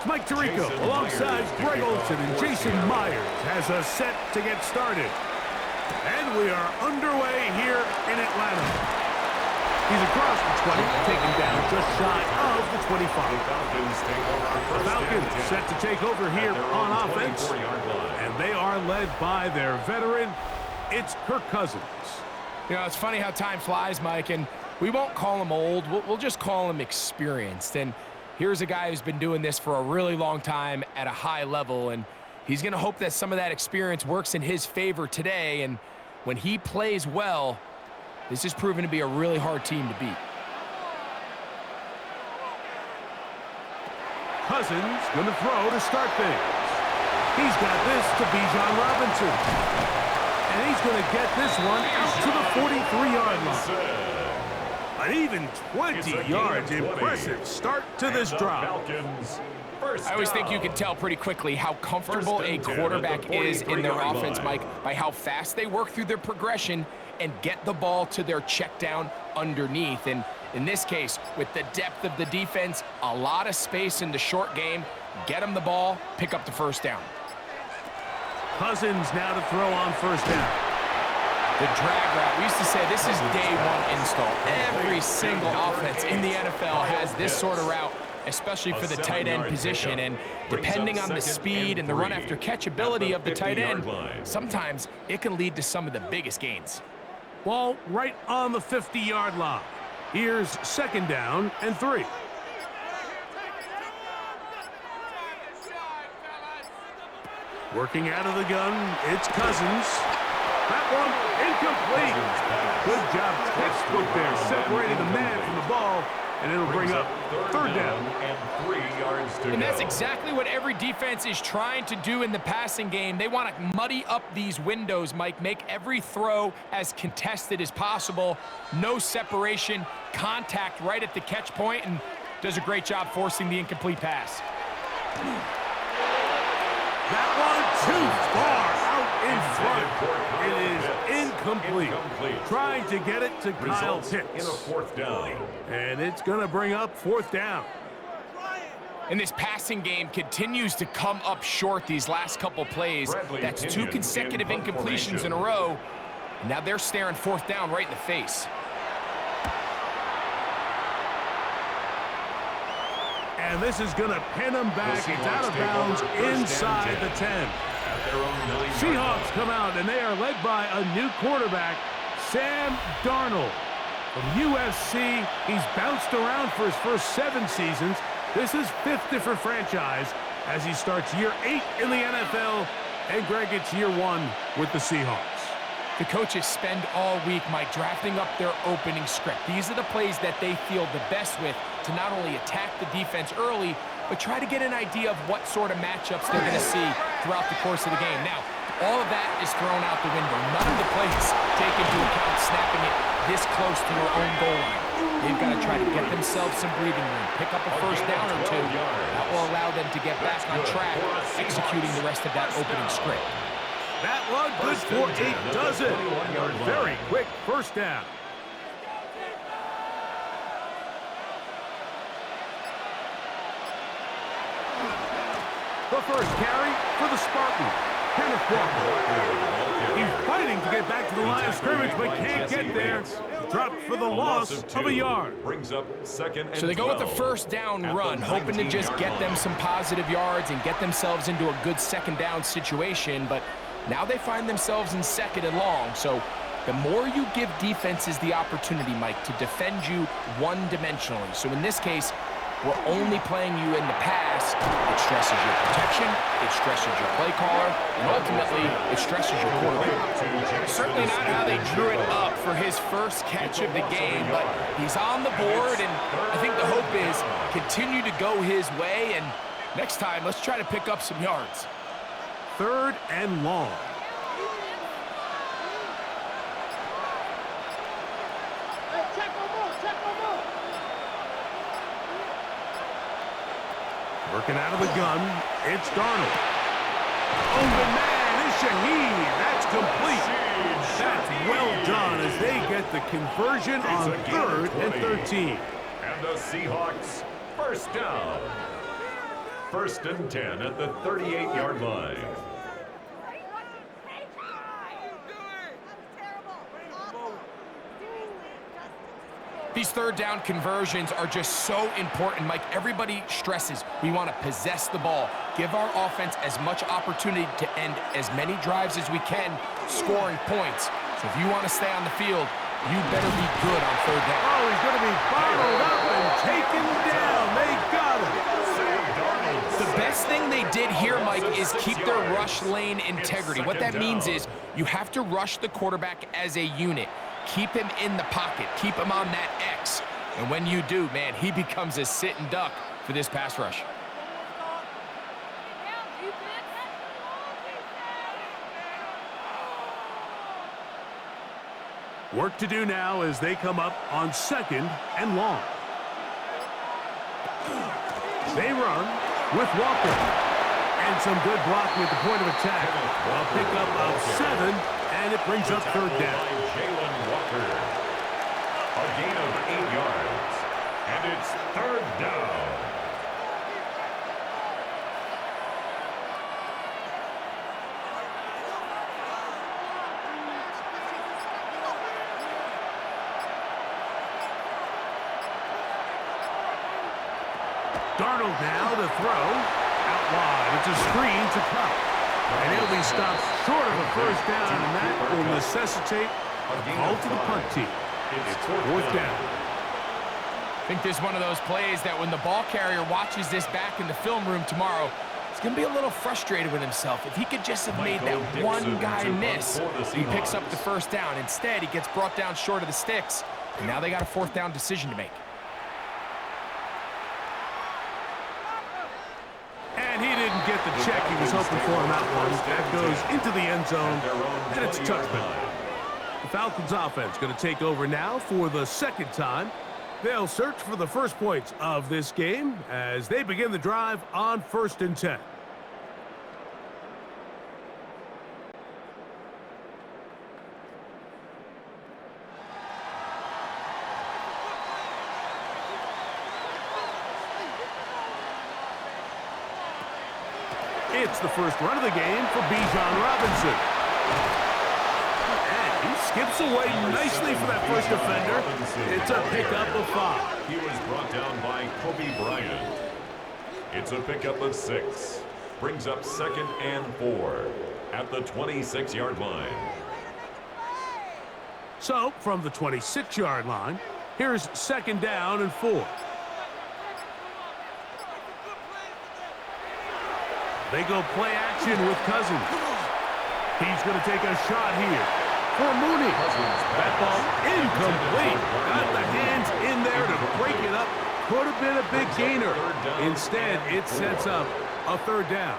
Mike Tirico, alongside Greg Olson and Jason Myers, has us set to get started. And we are underway here in Atlanta. He's across the 20, taken down just shy of the 25. The Falcons set to take over here on offense, and they are led by their veteran. It's Kirk Cousins. You know, it's funny how time flies, Mike, and we won't call him old. We'll just call him experienced. And here's a guy who's been doing this for a really long time at a high level, and he's going to hope that some of that experience works in his favor today. And when he plays well, this is proven to be a really hard team to beat. Cousins going to throw to start things. He's got this to Bijan Robinson. And he's going to get this one out to the 43-yard line. An even 20 yards. Impressive start to this drive. I always think you can tell pretty quickly how comfortable a quarterback is in their offense, Mike, by how fast they work through their progression and get the ball to their check down underneath. And in this case, with the depth of the defense, a lot of space in the short game, get them the ball, pick up the first down. Cousins now to throw on first down. The drag route, we used to say this is day one install. Every single offense in the NFL has this sort of route, especially for the tight end position. And depending on the speed and the run after catch ability of the tight end, sometimes it can lead to some of the biggest gains. Ball right on the 50-yard line. Here's second down and 3. Working out of the gun, it's Cousins. That one incomplete. Good job, textbook there, separating the man from the ball, and it'll bring up third down. And that's exactly what every defense is trying to do in the passing game. They want to muddy up these windows, Mike, make every throw as contested as possible. No separation, contact right at the catch point, and does a great job forcing the incomplete pass. That one too far out in front. It is incomplete. Trying to get it to Kyle Pitts. And it's going to bring up fourth down. And this passing game continues to come up short these last couple plays. That's 2 consecutive incompletions in a row. Now they're staring fourth down right in the face. And this is going to pin them back. It's out of bounds inside the 10. Seahawks come out, and they are led by a new quarterback, Sam Darnold. From USC, he's bounced around for his first 7 seasons. This is 5th different franchise as he starts year 8 in the NFL. And Greg, it's year 1 with the Seahawks. The coaches spend all week, Mike, drafting up their opening script. These are the plays that they feel the best with to not only attack the defense early, but try to get an idea of what sort of matchups they're going to see throughout the course of the game. Now, all of that is thrown out the window. None of the plays take into account snapping it this close to your own goal line. They've got to try to get themselves some breathing room, pick up a first down or 2. That will allow them to get back on track, executing the rest of that opening script. That one good for 8 dozen. A very quick first down. The first carry for the Spartans, Kenneth Walker. He's fighting to get back to the line of scrimmage, but can't get there. Dropped for the loss of a yard. So they go with the first down run, hoping to just get them some positive yards and get themselves into a good second down situation, but now they find themselves in second and long. So the more you give defenses the opportunity, Mike, to defend you one-dimensionally. So in this case, we're only playing you in the pass. It stresses your protection, it stresses your play caller, and ultimately, it stresses your quarterback. Certainly not how they drew it up for his first catch of the game, but he's on the board, and I think the hope is continue to go his way, and next time, let's try to pick up some yards. Third and long. Working out of the gun, it's Darnold. Open man is Shaheed. That's complete. That's well done as they get the conversion on 3rd and 13. And the Seahawks first down. First and 10 at the 38-yard line. These third down conversions are just so important, Mike. Everybody stresses we want to possess the ball, give our offense as much opportunity to end as many drives as we can, scoring points. So if you want to stay on the field, you better be good on third down. Oh, he's going to be bottled up and taken down. They got him. The best thing they did here, Mike, is keep their rush lane integrity. What that means is you have to rush the quarterback as a unit. Keep him in the pocket. Keep him on that X. And when you do, man, he becomes a sitting duck for this pass rush. Work to do now as they come up on 2nd and long. They run with Walker. And some good blocking at the point of attack. A pickup of 7, and it brings up third down. A gain of 8 yards. And it's third down. Darnold now to throw. Out wide. It's a screen to Cup. And he'll be stopped short of a first down, and that will necessitate a call to the punt team. It's fourth down. I think there's one of those plays that when the ball carrier watches this back in the film room tomorrow, he's going to be a little frustrated with himself. If he could just have made that one guy miss, he picks up the first down. Instead, he gets brought down short of the sticks, and now they got a fourth down decision to make. And he didn't get the check he was hoping for on that one. That goes into the end zone, and it's a touchdown. The Falcons offense going to take over now for the second time. They'll search for the first points of this game as they begin the drive on 1st and 10. It's the first run of the game for Bijan Robinson. And he skips away nicely for that first defender. It's a pickup of 5. He was brought down by Kobe Bryant. It's a pickup of 6. Brings up 2nd and 4 at the 26-yard line. So, from the 26-yard line, here's 2nd down and 4. They go play action with Cousins. He's going to take a shot here for Mooney. That ball incomplete. Got the hands in there to break it up. Could have been a big gainer. Instead, it sets up a third down.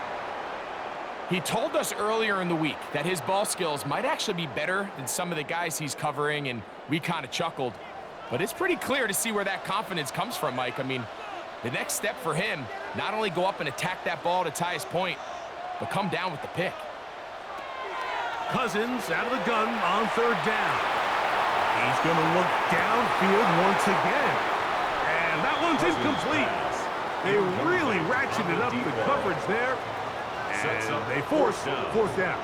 He told us earlier in the week that his ball skills might actually be better than some of the guys he's covering, and we kind of chuckled. But it's pretty clear to see where that confidence comes from, Mike. I mean, the next step for him, not only go up and attack that ball to tie his point, but come down with the pick. Cousins out of the gun on 3rd down. He's going to look downfield once again. And that one's incomplete. They really ratcheted up the coverage there. And they force 4th down.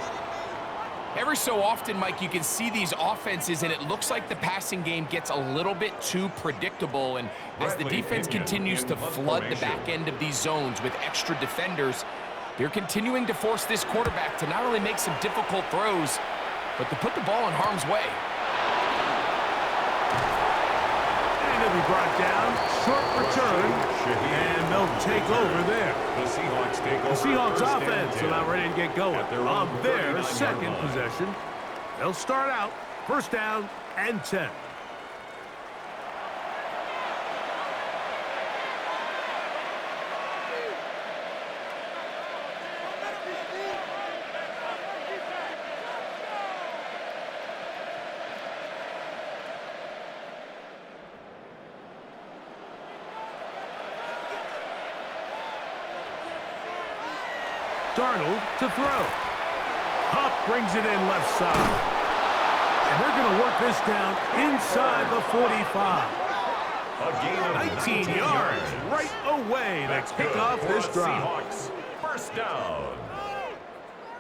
Every so often, Mike, you can see these offenses, and it looks like the passing game gets a little bit too predictable. And as the defense continues to flood the back end of these zones with extra defenders, they're continuing to force this quarterback to not only make some difficult throws, but to put the ball in harm's way. And he'll be brought down, short return, and they'll take over there. The Seahawks offense are now ready to get going on their 2nd possession. They'll start out 1st down and 10. Darnold to throw. Hupp brings it in left side. And they're going to work this down inside the 45. A gain of 19 yards right away to kick off this drive. Seahawks, first down.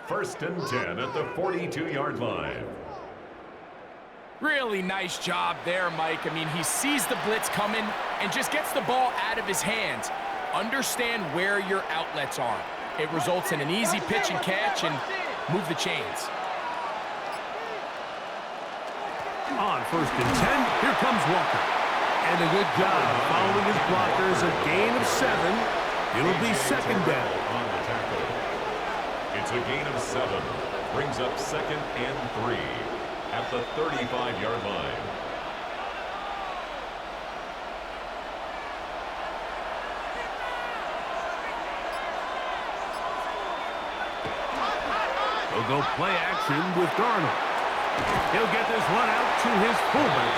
1st and 10 at the 42-yard line. Really nice job there, Mike. I mean, he sees the blitz coming and just gets the ball out of his hands. Understand where your outlets are. It results in an easy pitch and catch and move the chains. On 1st and 10, here comes Walker. And a good job following his blockers, a gain of 7. It'll be 2nd down. On the tackle. It's a gain of 7. Brings up 2nd and 3 at the 35-yard line. They'll go play action with Darnold. He'll get this one out to his fullback.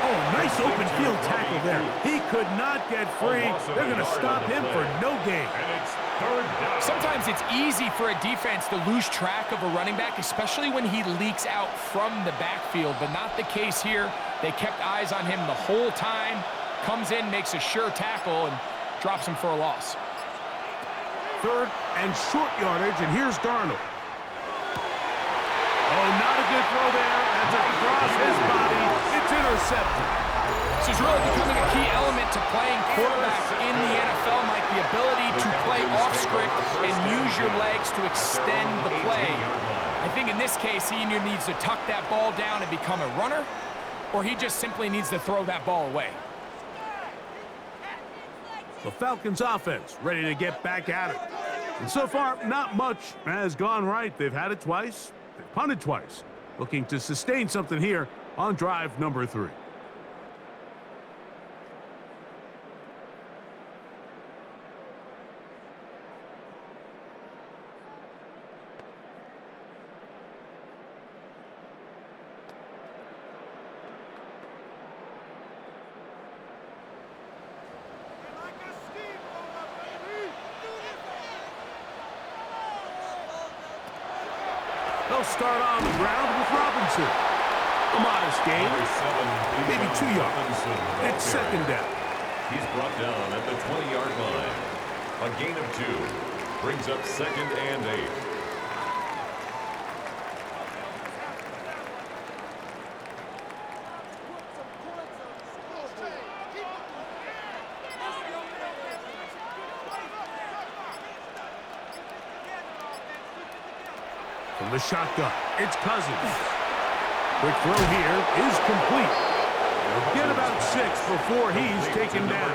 Oh, nice open field tackle there. He could not get free. They're going to stop him for no gain. And it's 3rd down. Sometimes it's easy for a defense to lose track of a running back, especially when he leaks out from the backfield, but not the case here. They kept eyes on him the whole time. Comes in, makes a sure tackle, and drops him for a loss. 3rd and short yardage, and here's Darnold. Oh, not a good throw there. That's across his body. It's intercepted. This is really becoming a key element to playing quarterback in the NFL, Mike. The ability to play off script and use your legs to extend the play. I think in this case, he either needs to tuck that ball down and become a runner, or he just simply needs to throw that ball away. The Falcons offense ready to get back at it. And so far, not much has gone right. They've had it twice. They've punted twice. Looking to sustain something here on drive number 3. They'll start on the ground with Robinson. A modest gain, maybe 2 yards. It's 2nd down. He's brought down at the 20-yard line. A gain of 2 brings up 2nd and 8. From the shotgun, it's Cousins. Quick throw here is complete. He'll get about 6 before he's taken down.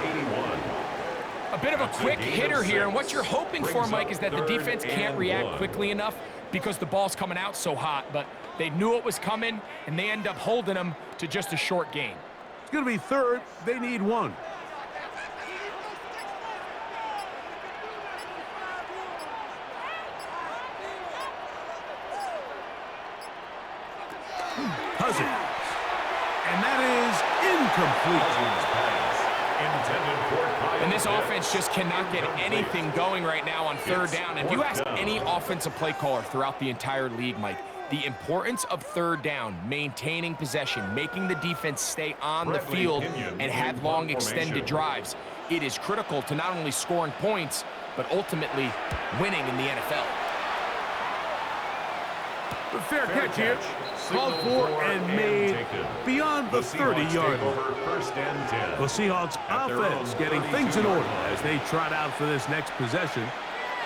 A bit of a quick hitter here, and what you're hoping for, Mike, is that the defense can't react quickly enough because the ball's coming out so hot, but they knew it was coming, and they end up holding them to just a short gain. It's going to be 3rd. They need 1. Cousins. And that is incomplete. And this offense just cannot get anything going right now on 3rd down. And if you ask any offensive play caller throughout the entire league, Mike, the importance of 3rd down, maintaining possession, making the defense stay on the field and have long extended drives, it is critical to not only scoring points, but ultimately winning in the NFL. The fair catch here. Called for and made beyond the 30-yard line. The Seahawks offense getting things in order as they trot out for this next possession.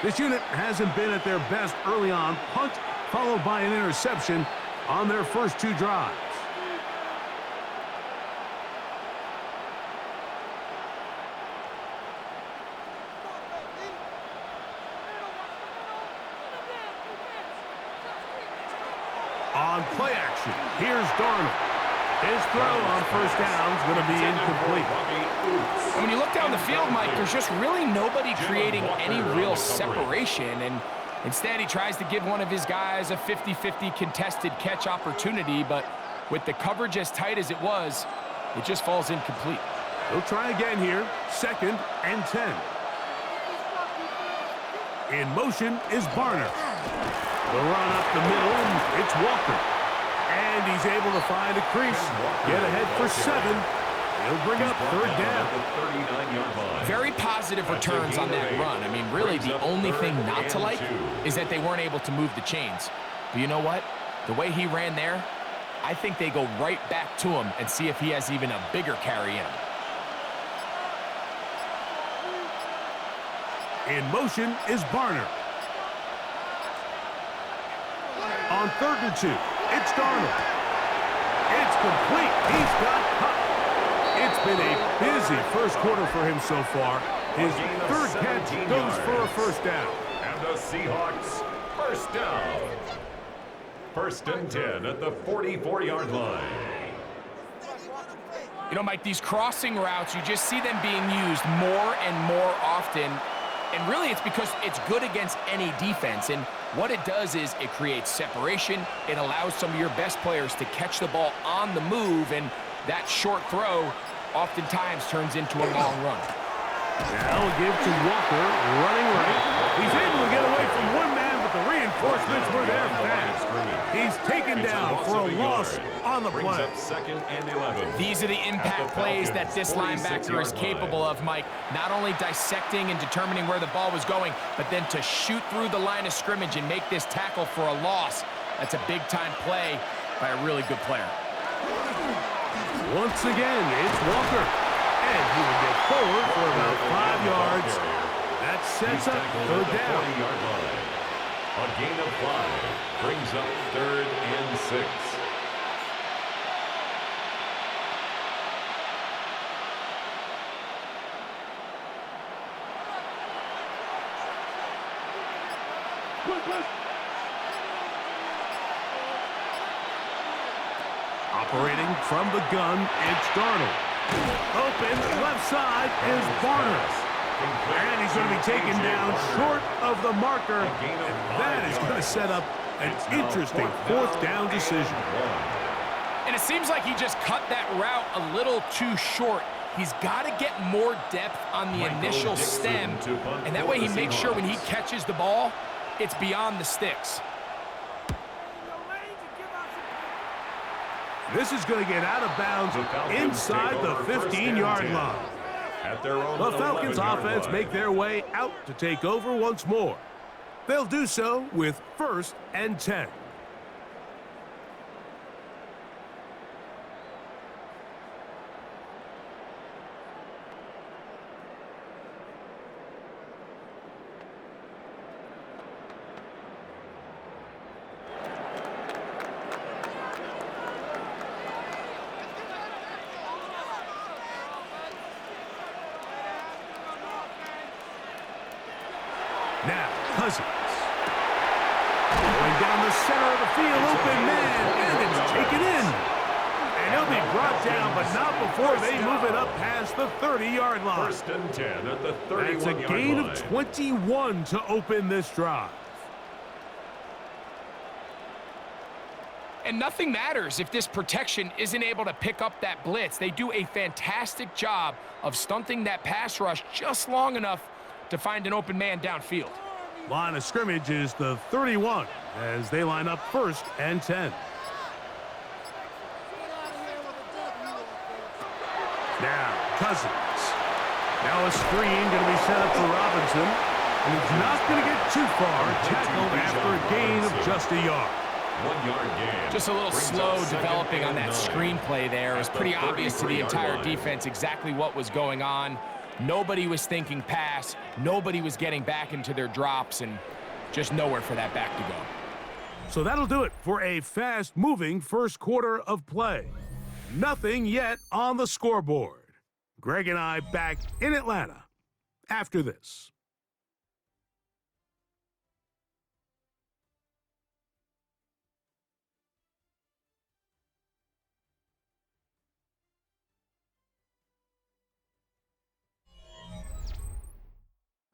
This unit hasn't been at their best early on. Punt followed by an interception on their first 2 drives. On play action, here's Darnold. His throw on 1st down is going to be incomplete. When you look down the field, Mike, there's just really nobody creating any real separation, and instead he tries to give one of his guys a 50-50 contested catch opportunity, but with the coverage as tight as it was, it just falls incomplete. He'll try again here, 2nd and 10. In motion is Barner. The run up the middle, and it's Walker. And he's able to find a crease. Get ahead for 7. He'll bring up third down. Very positive returns on that run. I mean, really, the only thing not to like is that they weren't able to move the chains. But you know what? The way he ran there, I think they go right back to him and see if he has even a bigger carry in him. In motion is Barner. On 3rd and 2, it's Darnold. It's complete. He's got caught. It's been a busy first quarter for him so far. His third catch goes for a first down. And the Seahawks, first down. 1st and 10 at the 44-yard line. You know, Mike, these crossing routes, you just see them being used more and more often. And really, it's because it's good against any defense. And what it does is it creates separation. It allows some of your best players to catch the ball on the move. And that short throw oftentimes turns into a long run. Now give to Walker, running right. He's able to get away from one man, but the reinforcements were there fast. He's taken down for a loss on the play. These are the impact plays that this linebacker is capable of, Mike. Not only dissecting and determining where the ball was going, but then to shoot through the line of scrimmage and make this tackle for a loss. That's a big-time play by a really good player. Once again, it's Walker. And he will get forward for about 5 yards. That sets up third down. A gain of 5 brings up 3rd and 6. Operating from the gun, it's Darnold. Open, left side is Barner. And he's going to be taken down short of the marker. And that is going to set up an interesting 4th down decision. And it seems like he just cut that route a little too short. He's got to get more depth on the initial stem. And that way he makes sure when he catches the ball, it's beyond the sticks. This is going to get out of bounds inside the 15-yard line. The Falcons offense make their way out to take over once more. They'll do so with 1st and 10. Now, Cousins. Going down the center of the field, open man, and it's taken in. And he'll be brought down, but not before they move it up past the 30-yard line. 1st and 10 at the 31-yard line. That's a gain of 21 to open this drive. And nothing matters if this protection isn't able to pick up that blitz. They do a fantastic job of stunting that pass rush just long enough to find an open man downfield. Line of scrimmage is the 31 as they line up 1st and 10. Now, Cousins. Now a screen going to be set up for Robinson. And he's not going to get too far. Tackled after a gain of just a yard. 1-yard gain. Just a little slow developing on that screenplay there. It was pretty obvious to the entire defense exactly what was going on. Nobody was thinking pass. Nobody was getting back into their drops, and just nowhere for that back to go. So that'll do it for a fast-moving first quarter of play. Nothing yet on the scoreboard. Greg and I back in Atlanta after this.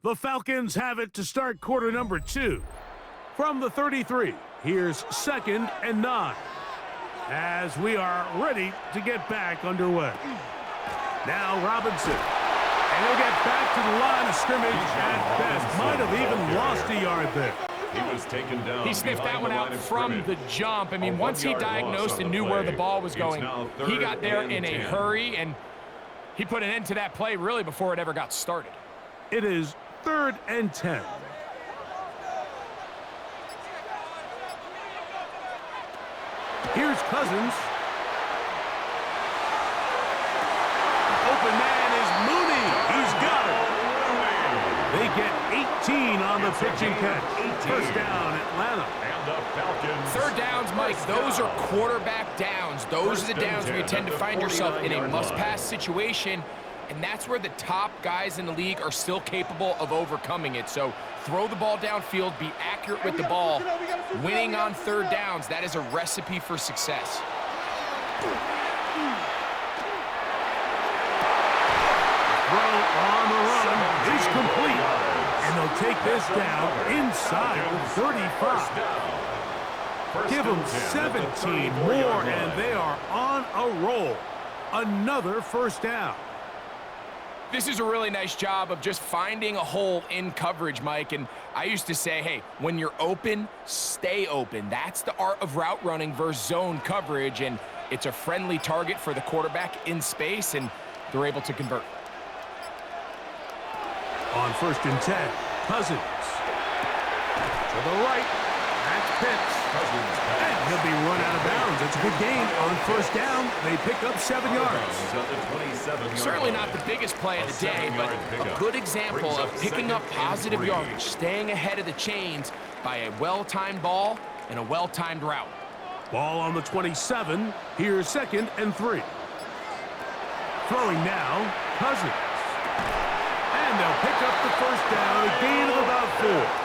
The Falcons have it to start quarter number 2. From the 33, here's 2nd and 9. As we are ready to get back underway. Now Robinson. And he'll get back to the line of scrimmage at best. Might have even lost a yard there. He was taken down. He sniffed that one out from the jump. I mean, once he diagnosed and knew where the ball was going, he got there in a hurry, and He put an end to that play really before it ever got started. It is 3rd and 10. Here's Cousins. Open man is Mooney. He's got it. They get 18 on the pitch and catch. First down, Atlanta. And the Falcons. 3rd downs, Mike, those are quarterback downs. Those are the downs where you tend to find yourself in a must-pass situation, and that's where the top guys in the league are still capable of overcoming it. So throw the ball downfield, be accurate with the ball. Winning on 3rd downs, that is a recipe for success. Throw on the run is complete. And they'll take this down inside the 35. Give them 17 more, and they are on a roll. Another first down. This is a really nice job of just finding a hole in coverage, Mike. And I used to say, hey, when you're open, stay open. That's the art of route running versus zone coverage. And it's a friendly target for the quarterback in space, and they're able to convert. On 1st and 10, Cousins. To the right, that's Pitts. And he'll be run out of bounds. It's a good gain on 1st down. They pick up 7 yards. Certainly not the biggest play of the day, but a good example of picking up positive yardage, staying ahead of the chains by a well-timed ball and a well-timed route. Ball on the 27. Here's 2nd and 3. Throwing now, Cousins. And they'll pick up the first down, a gain of about 4.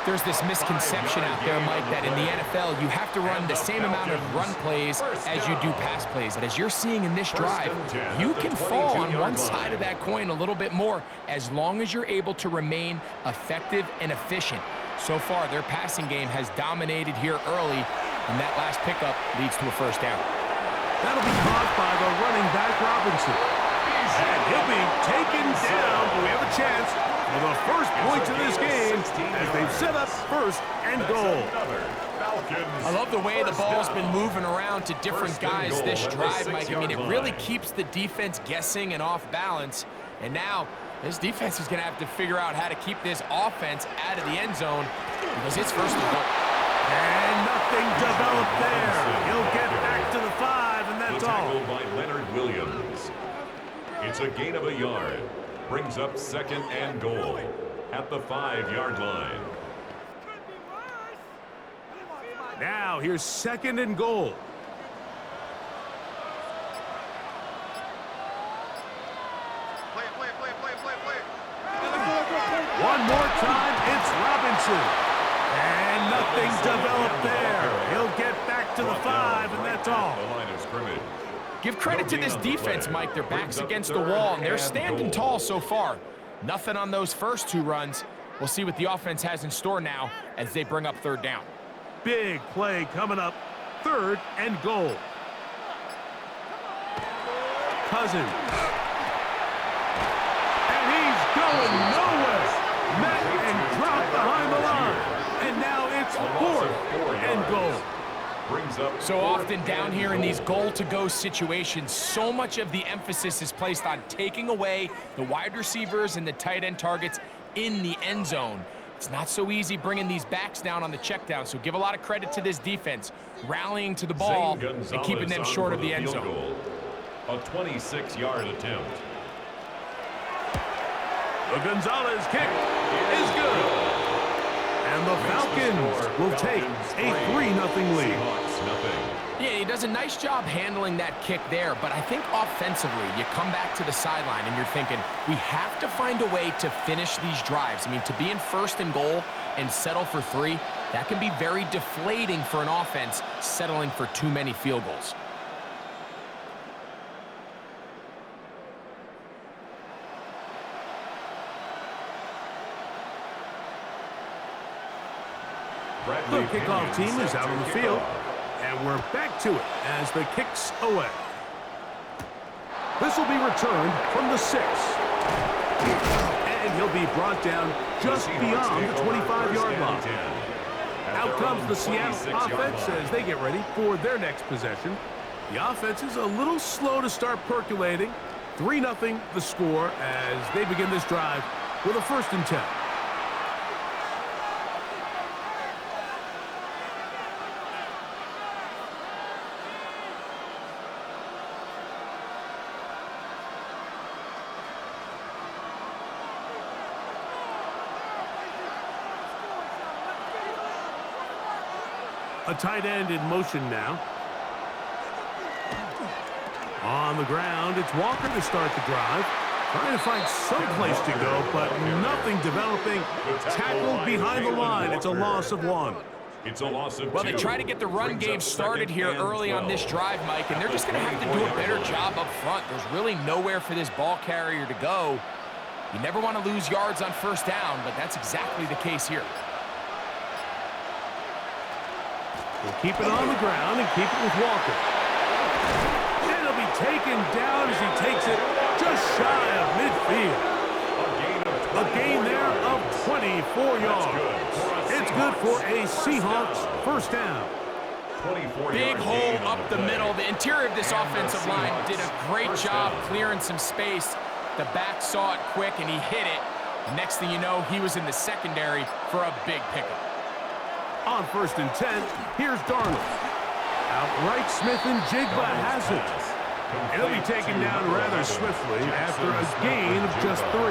There's this misconception out there, Mike, that in the NFL, you have to run the same amount of run plays as you do pass plays. But as you're seeing in this drive, you can fall on one side of that coin a little bit more as long as you're able to remain effective and efficient. So far, their passing game has dominated here early, and that last pickup leads to a first down. That'll be caught by the running back Robinson. And he'll be taken down, but we have a chance for the first points of this game as they've set up 1st and goal. I love the way the ball's been moving around to different guys this drive, Mike. I mean, it really keeps the defense guessing and off balance. And now this defense is going to have to figure out how to keep this offense out of the end zone because it's 1st and goal. And nothing developed there. He'll get back to the 5, and that's all. Tackled by Leonard Williams. It's a gain of a yard. Brings up 2nd and goal at the 5-yard line. Now here's 2nd and goal. One more time, it's Robinson. And nothing developed there. He'll get back to the 5, and that's all. The line of scrimmage. Give credit to this defense, Mike. Their back's against the wall, and they're standing tall so far. Nothing on those first 2 runs. We'll see what the offense has in store now as they bring up 3rd down. Big play coming up. 3rd and goal. Cousins. And he's going nowhere. Met and dropped behind the line. And now it's 4th and goal. So often down here in these goal-to-go situations, so much of the emphasis is placed on taking away the wide receivers and the tight end targets in the end zone. It's not so easy bringing these backs down on the check down, so give a lot of credit to this defense, rallying to the ball and keeping them short of the end zone. A 26-yard attempt. The Gonzalez kick is good. And the Falcons will take a 3-0 lead. Yeah, he does a nice job handling that kick there, but I think offensively, you come back to the sideline and you're thinking, we have to find a way to finish these drives. I mean, to be in 1st and goal and settle for 3, that can be very deflating for an offense settling for too many field goals. The kickoff team is out on the field, and we're back to it as the kick's away. This will be returned from the 6. And he'll be brought down just beyond the 25-yard line. Out comes the Seattle offense as they get ready for their next possession. The offense is a little slow to start percolating, 3-0 the score as they begin this drive with a 1st and 10. A tight end in motion now. On the ground, it's Walker to start the drive. Trying to find some place to go, but nothing developing. Tackled behind the line. It's a loss of 1. It's a loss of 2. Well, they try to get the run game started here early on this drive, Mike, and they're just going to have to do a better job up front. There's really nowhere for this ball carrier to go. You never want to lose yards on 1st down, but that's exactly the case here. We'll keep it on the ground and keep it with Walker. And it'll be taken down as he takes it just shy of midfield. A gain there of 24 yards. It's good for a Seahawks 1st down. Big hole up the middle. The interior of this offensive line did a great job clearing some space. The back saw it quick and he hit it. Next thing you know, he was in the secondary for a big pickup. On 1st and 10, here's Darnold. Outright Smith and Jigba has it. And he'll be taken down rather swiftly after a gain of just 3.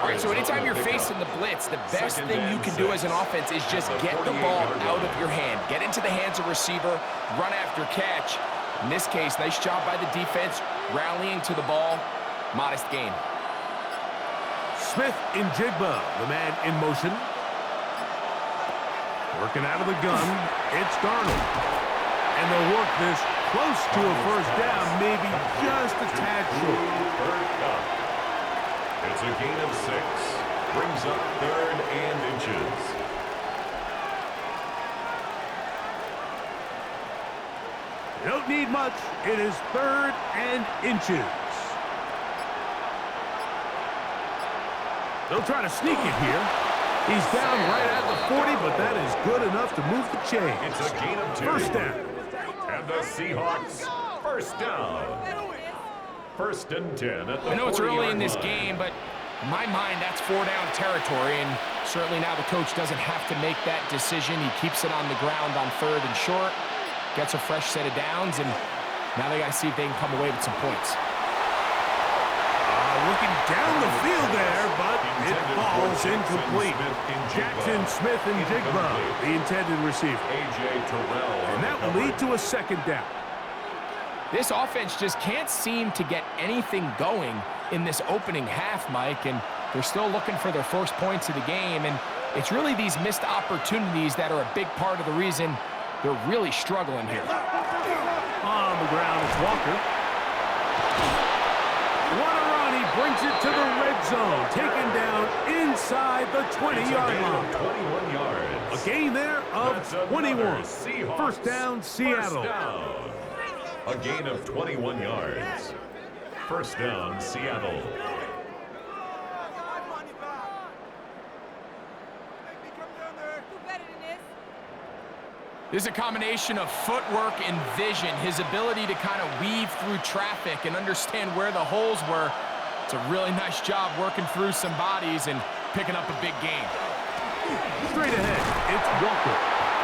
All right, so anytime you're facing the blitz, the best thing you can do as an offense is just get the ball out of your hand. Get into the hands of receiver, run after catch. In this case, nice job by the defense, rallying to the ball. Modest gain. Smith and Jigba, the man in motion. Working out of the gun, it's Darnold. And they'll work this close to a 1st down, maybe just a tad short. It's a gain of 6. Brings up 3rd and inches. You don't need much. It is 3rd and inches. They'll try to sneak it here. He's down right at the 40, but that is good enough to move the chains. It's a gain of 2. 1st down. And the Seahawks, 1st down. 1st and 10 at the 40-yard line. I know it's early in this game, but in my mind, that's 4-down territory, and certainly now the coach doesn't have to make that decision. He keeps it on the ground on 3rd and short, gets a fresh set of downs, and now they got to see if they can come away with some points. Looking down the field there, but it falls incomplete. Jackson Smith and Jigba, the intended receiver. And that will lead to a 2nd down. This offense just can't seem to get anything going in this opening half, Mike, and they're still looking for their first points of the game, and it's really these missed opportunities that are a big part of the reason they're really struggling here. On the ground, it's Walker. What a run, he brings it to the red zone, taken down inside the 20-yard line. 21 yards. A gain there of 21. 1st down, Seattle. A gain of 21 yards. 1st down, Seattle. This is a combination of footwork and vision, his ability to kind of weave through traffic and understand where the holes were. It's a really nice job working through some bodies and picking up a big gain. Straight ahead, it's Walker.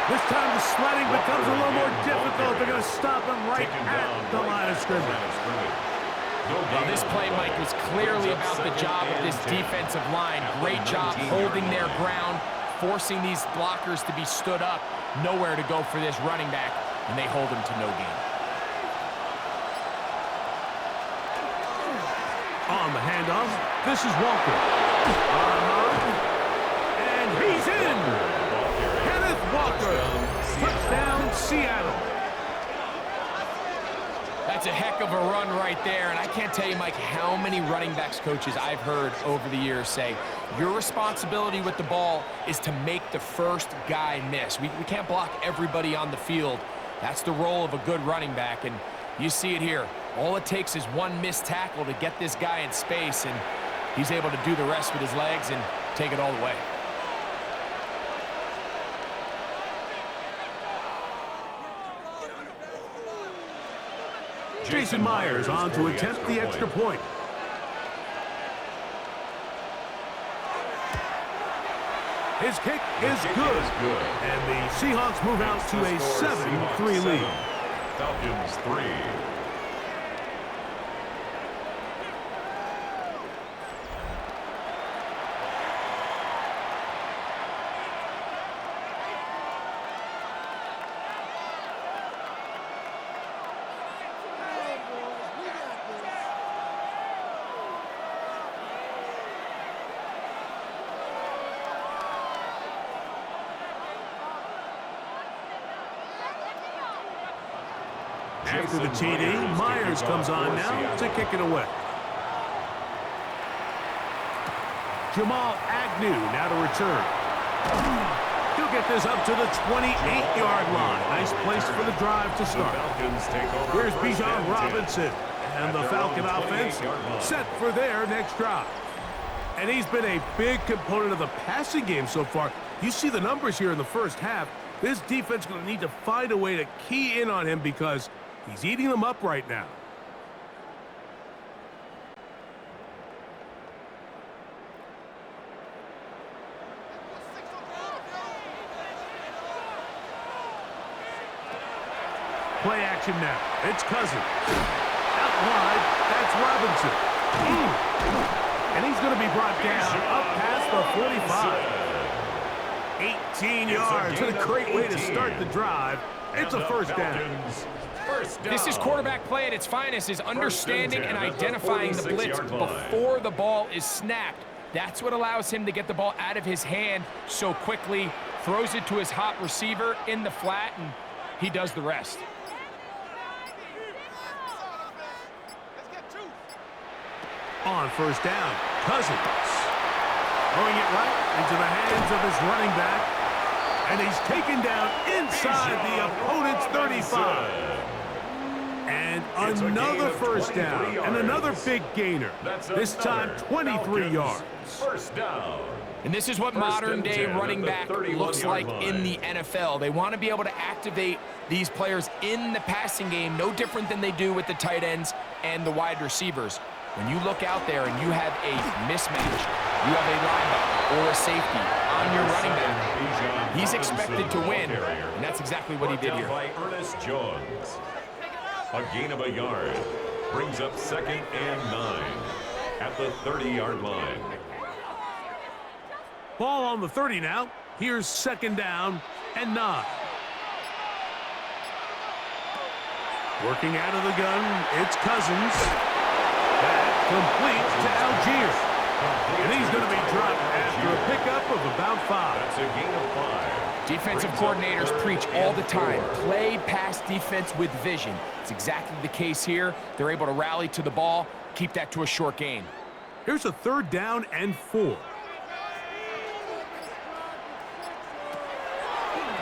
This time the sledding becomes a little more difficult. They're going to stop him right at the line of scrimmage. Well, this play, Mike, was clearly about the job of this defensive line. Great job holding their ground, forcing these blockers to be stood up. Nowhere to go for this running back, and they hold him to no gain. On the handoff, this is Walker. And he's in! Kenneth Walker, touchdown Seattle. That's a heck of a run right there, and I can't tell you, Mike, how many running backs coaches I've heard over the years say, your responsibility with the ball is to make the first guy miss. We can't block everybody on the field. That's the role of a good running back, and you see it here. All it takes is one missed tackle to get this guy in space, and he's able to do the rest with his legs and take it all the way. Jason Myers on to attempt the extra point. His kick is good. And the Seahawks move out to a 7-3 lead. Falcons 3. After the TD, Myers comes on now to kick it away. Jamal Agnew now to return. He'll get this up to the 28-yard line. Nice place for the drive to start. Here's Bijan Robinson, and the Falcon offense set for their next drive. And he's been a big component of the passing game so far. You see the numbers here in the first half. This defense is going to need to find a way to key in on him because he's eating them up right now. Play action now. It's Cousins. Out wide, that's Robinson. And he's going to be brought down up past the 45. 18 yards. What a great way to start the drive. It's a first down. This is quarterback play at its finest, is understanding and identifying the blitz before the ball is snapped. That's what allows him to get the ball out of his hand so quickly, throws it to his hot receiver in the flat, and he does the rest. On first down, Cousins. Throwing it right into the hands of his running back. And he's taken down inside the opponent's 35. And another first down and another big gainer. This time 23 yards. First down. And this is what modern-day running back looks like in the NFL. They want to be able to activate these players in the passing game, no different than they do with the tight ends and the wide receivers. When you look out there and you have a mismatch, you have a linebacker or a safety on your running back, he's expected to win, and that's exactly what he did here. By Ernest Jones. A gain of a yard brings up 2nd and 9 at the 30-yard line. Ball on the 30 now. Here's 2nd down and 9. Working out of the gun, it's Cousins. Complete to Algier. And he's going to be dropped after a pickup of about 5. That's a gain of 5. Defensive coordinators preach all the time, play pass defense with vision. It's exactly the case here. They're able to rally to the ball, keep that to a short gain. Here's a 3rd down and 4.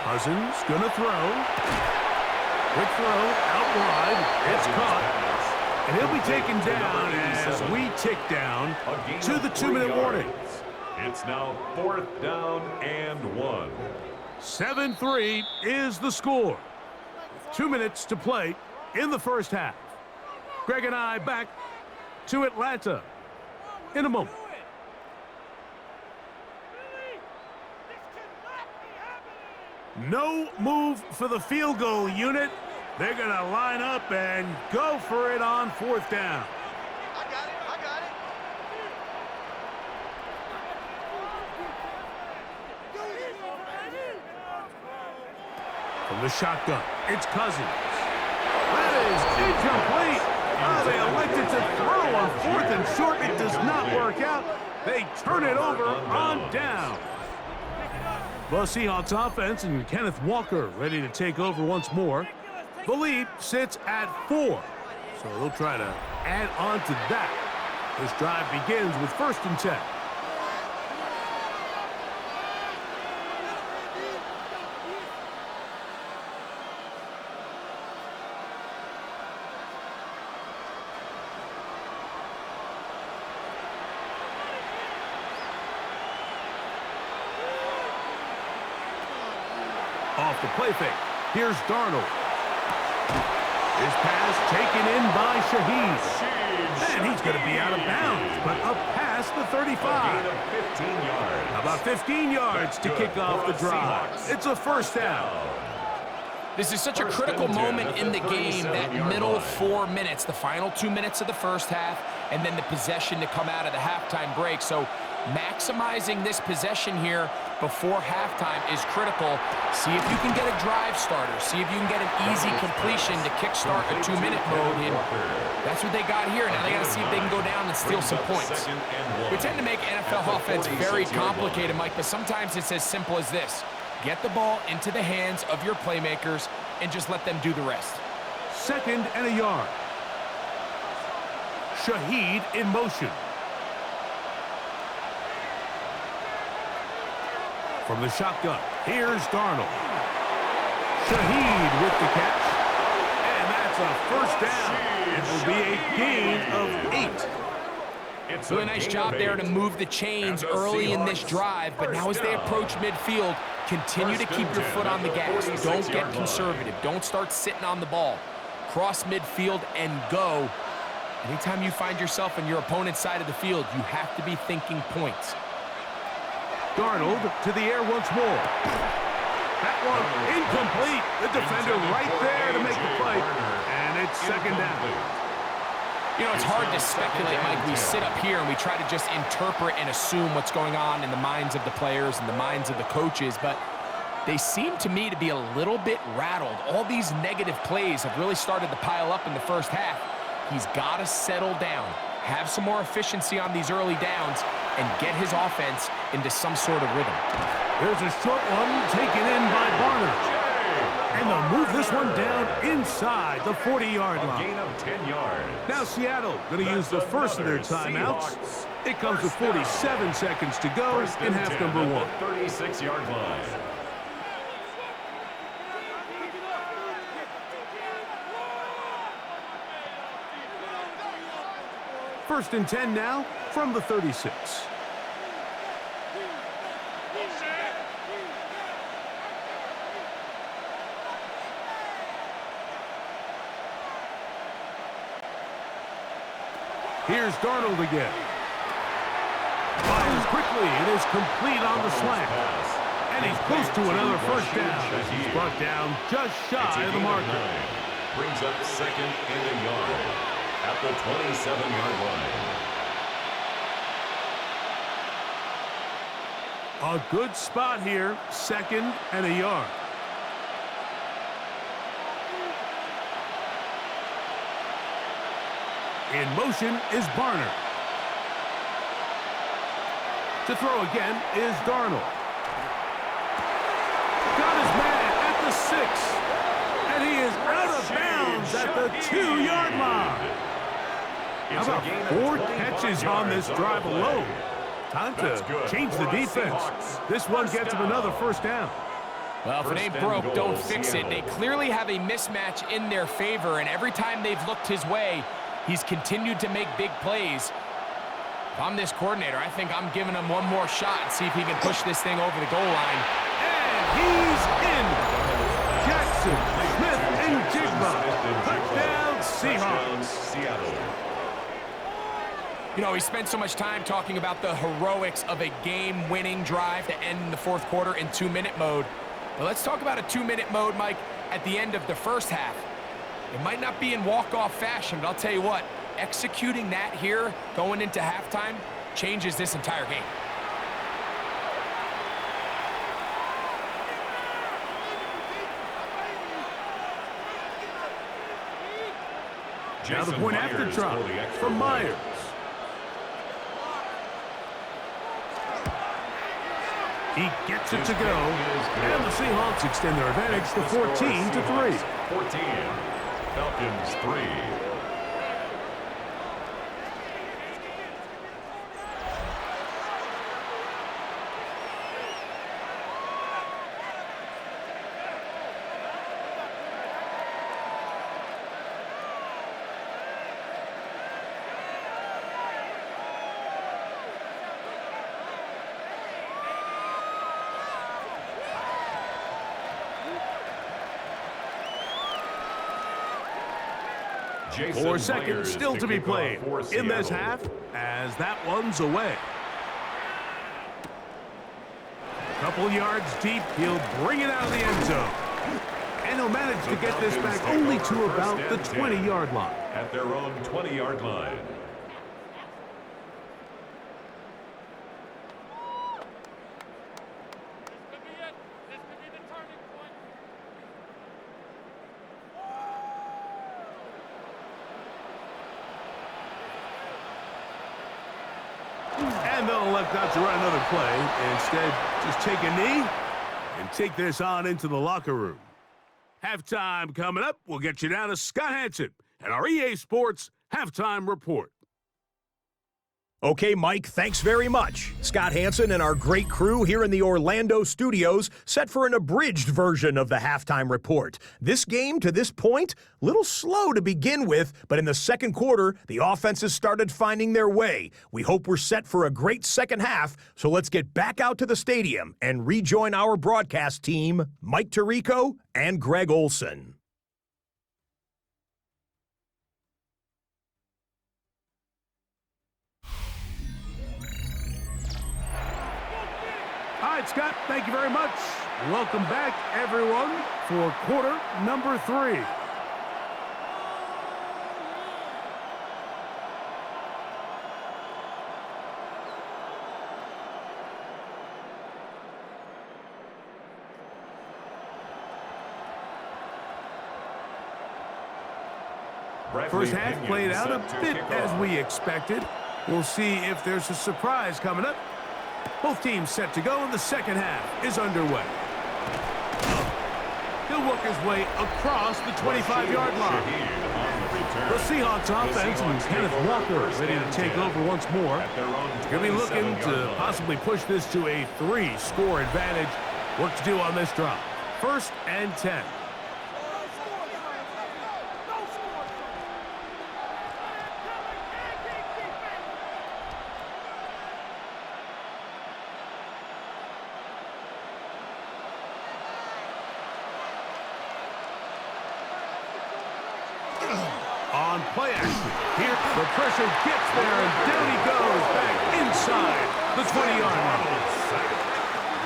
Cousins going to throw. Quick throw out wide. It's caught. And he'll be taken down as we tick down to the 2-minute warning. It's now 4th down and 1. 7-3 is the score. 2 minutes to play in the first half. Greg and I back to Atlanta in a moment. No move for the field goal unit. They're going to line up and go for it on 4th down. I got it. From the shotgun, it's Cousins. That is incomplete. They elected to throw on 4th and short. It does not work out. They turn it over on down. The Seahawks offense and Kenneth Walker ready to take over once more. The lead sits at 4, so they'll try to add on to that. This drive begins with 1st and 10. Off the play fake, here's Darnold. His pass taken in by Shaheed. And he's going to be out of bounds, but up past the 35. 15 yards. About 15 yards to kick off the drive. It's a first down. This is such a critical moment in the game, that middle 4 minutes, the final 2 minutes of the first half, and then the possession to come out of the halftime break. So maximizing this possession here before halftime is critical. See if you can get a drive starter. See if you can get an easy completion to kickstart a 2-minute mode. And that's what they got here. Now they got to see if they can go down and steal some points. We tend to make NFL offense very complicated, Mike, but sometimes it's as simple as this. Get the ball into the hands of your playmakers and just let them do the rest. 2nd and a yard. Shaheed in motion. From the shotgun, here's Darnold. Shaheed with the catch. And that's a first down. It will be a gain of 8. Really nice job there to move the chains early in this drive, but now as they approach midfield, continue to keep your foot on the gas. Don't get conservative. Don't start sitting on the ball. Cross midfield and go. Anytime you find yourself on your opponent's side of the field, you have to be thinking points. Darnold to the air once more. That one incomplete. The defender right there to make the play. And it's 2nd down. You know, it's hard to speculate, Mike. We sit up here and we try to just interpret and assume what's going on in the minds of the players and the minds of the coaches, but they seem to me to be a little bit rattled. All these negative plays have really started to pile up in the first half. He's got to settle down, have some more efficiency on these early downs, and get his offense into some sort of rhythm. There's a short one taken in by Barner. And they'll move this one down inside the 40-yard line. Gain of 10 yards. Now Seattle going to use the first of their timeouts. It comes with 47 seconds to go in half number 1. 36-yard line. First and 10 now from the 36. Here's Darnold again. Fires quickly. It is complete on the slant. And he's close to another first down. He's brought down just shy of the marker. Brings up 2nd and a yard at the 27-yard line. A good spot here. 2nd and a yard. In motion is Barner. To throw again is Darnold. Got his man at the 6. And he is out of bounds at the 2-yard line. How about 4 catches on this drive alone? Time to change the defense. This one gets him another first down. Well, if it ain't broke, don't fix it. They clearly have a mismatch in their favor, and every time they've looked his way, he's continued to make big plays. If I'm this coordinator, I think I'm giving him one more shot and see if he can push this thing over the goal line. And he's in. Jackson, Smith, and Jigba. Touchdown, Seahawks. You know, we spent so much time talking about the heroics of a game-winning drive to end in the fourth quarter in 2-minute mode. But let's talk about a 2-minute mode, Mike, at the end of the first half. It might not be in walk-off fashion, but I'll tell you what, executing that here going into halftime changes this entire game. Now the point after try from Myers. He gets it to go, and the Seahawks extend their advantage to 14-3. 14, Falcons 3. Jason 4 seconds Myers still to be kick off played for in this Seattle. half as that one's away. A couple yards deep, he'll bring it out of the end zone. And he'll manage to get this back only to about the 20-yard line. At their own 20-yard line. And they'll elect not to run another play. Instead, just take a knee and take this on into the locker room. Halftime coming up. We'll get you down to Scott Hansen and our EA Sports Halftime Report. Okay, Mike, thanks very much. Scott Hansen and our great crew here in the Orlando studios set for an abridged version of the halftime report. This game, to this point, a little slow to begin with, but in the second quarter, the offenses started finding their way. We hope we're set for a great second half, so let's get back out to the stadium and rejoin our broadcast team, Mike Tirico and Greg Olson. All right, Scott, thank you very much. Welcome back, everyone, for quarter number 3. First half played out a bit as we expected. We'll see if there's a surprise coming up. Both teams set to go, and the second half is underway. He'll work his way across the 25-yard line. The Seahawks offense and Kenneth Walker ready to take over once more. Going to be looking to possibly push this to a 3-score advantage. Work to do on this drive. 1st and 10. On play action. Here, the pressure gets there, and down he goes back inside the 20-yard line.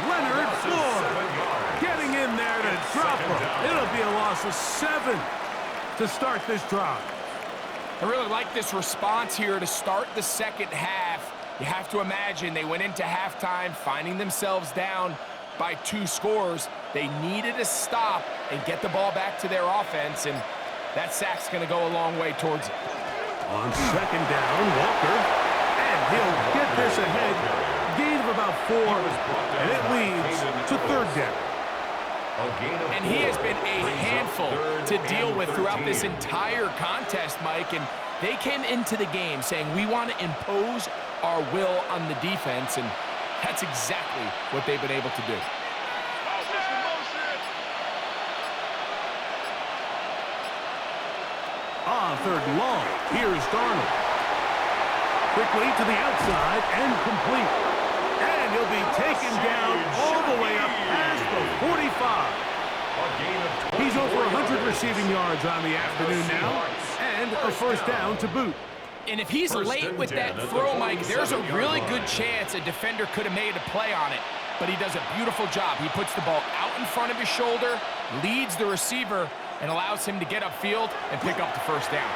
Leonard Floyd getting in there to drop him. It'll be a loss of 7 to start this drive. I really like this response here to start the second half. You have to imagine they went into halftime finding themselves down by 2 scores. They needed to stop and get the ball back to their offense, and that sack's going to go a long way towards it. On second down, Walker, and he'll get this ahead. Gain of about 4, and it leads to 3rd down. And he has been a handful to deal with throughout this entire contest, Mike, and they came into the game saying, we want to impose our will on the defense, and that's exactly what they've been able to do. On 3rd and long, here's Darnold. Quickly to the outside and complete. And he'll be taken down all the way up past the 45. He's over 100 receiving yards on the afternoon now, and a 1st down to boot. And if he's late with that throw, Mike, there's a really good chance a defender could have made a play on it. But he does a beautiful job. He puts the ball out in front of his shoulder, leads the receiver, and allows him to get upfield and pick up the 1st down.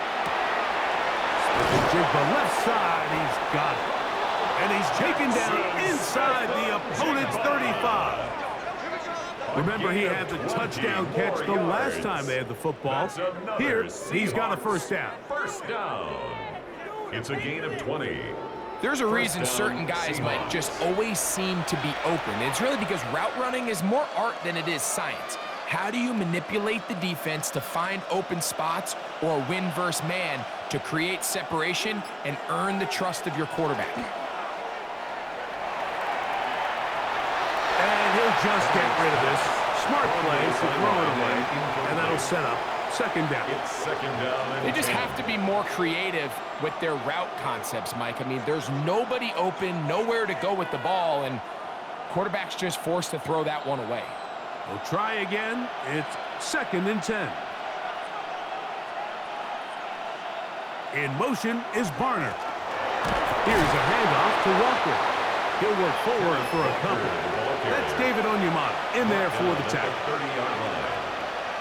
The left side, he's got it. And he's taken down inside the opponent's 35. Remember, he had the touchdown catch the last time they had the football. Here, he's got a 1st down. 1st down. It's a gain of 20. There's a reason certain guys, Mike, just always seem to be open. It's really because route running is more art than it is science. How do you manipulate the defense to find open spots or win versus man to create separation and earn the trust of your quarterback? And he'll just get rid of this. Smart play to throw it away, and that'll set up 2nd down. It's 2nd down. They just have to be more creative with their route concepts, Mike. I mean, there's nobody open, nowhere to go with the ball, and quarterback's just forced to throw that one away. We'll try again. It's 2nd and 10. In motion is Barner. Here's a handoff to Walker. He'll work forward for a couple. That's David Onyemata in there for the tackle. 30-yard line.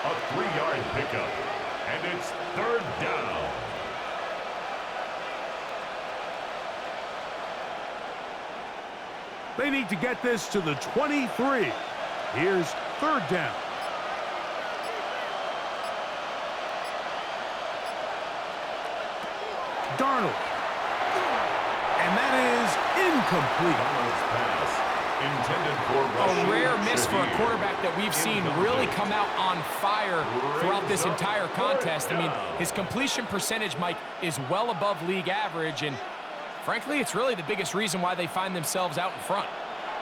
A 3-yard pickup. And it's third down. They need to get this to the 23. Here's third down. Darnold. And that is incomplete. A rare miss for a quarterback that we've seen really come out on fire throughout this entire contest. I mean, his completion percentage, Mike, is well above league average, and frankly, it's really the biggest reason why they find themselves out in front.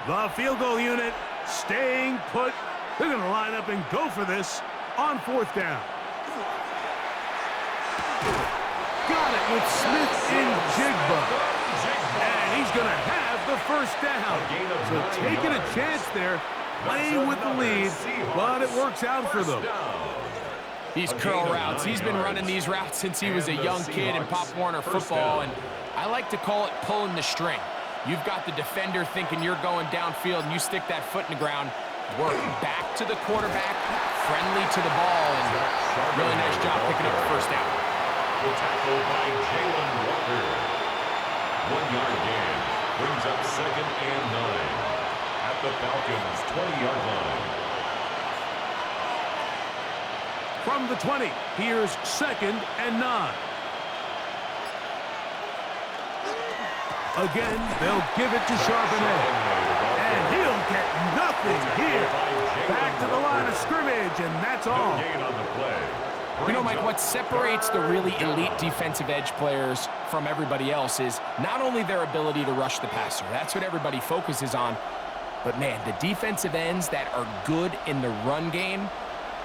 The field goal unit staying put. They're going to line up and go for this on fourth down. Got it with Smith and Jigba. And he's going to have the first down. So taking a chance there, playing with the lead, but it works out for them. These curl routes, he's been running these routes since he was a young kid in Pop Warner football, and I like to call it pulling the string. You've got the defender thinking you're going downfield, and you stick that foot in the ground, work back to the quarterback, friendly to the ball, and really nice job picking up the first down. The tackle by Jalen Walker. 1-yard gain brings up 2nd and 9 at the Falcons' 20-yard line. From the 20, here's 2nd and 9. Again, they'll give it to Charbonnet. And he'll get nothing here. Back to the line of scrimmage, and that's all. No gain on the play. You know, Mike, what separates the really elite defensive edge players from everybody else is not only their ability to rush the passer. That's what everybody focuses on. But, man, the defensive ends that are good in the run game,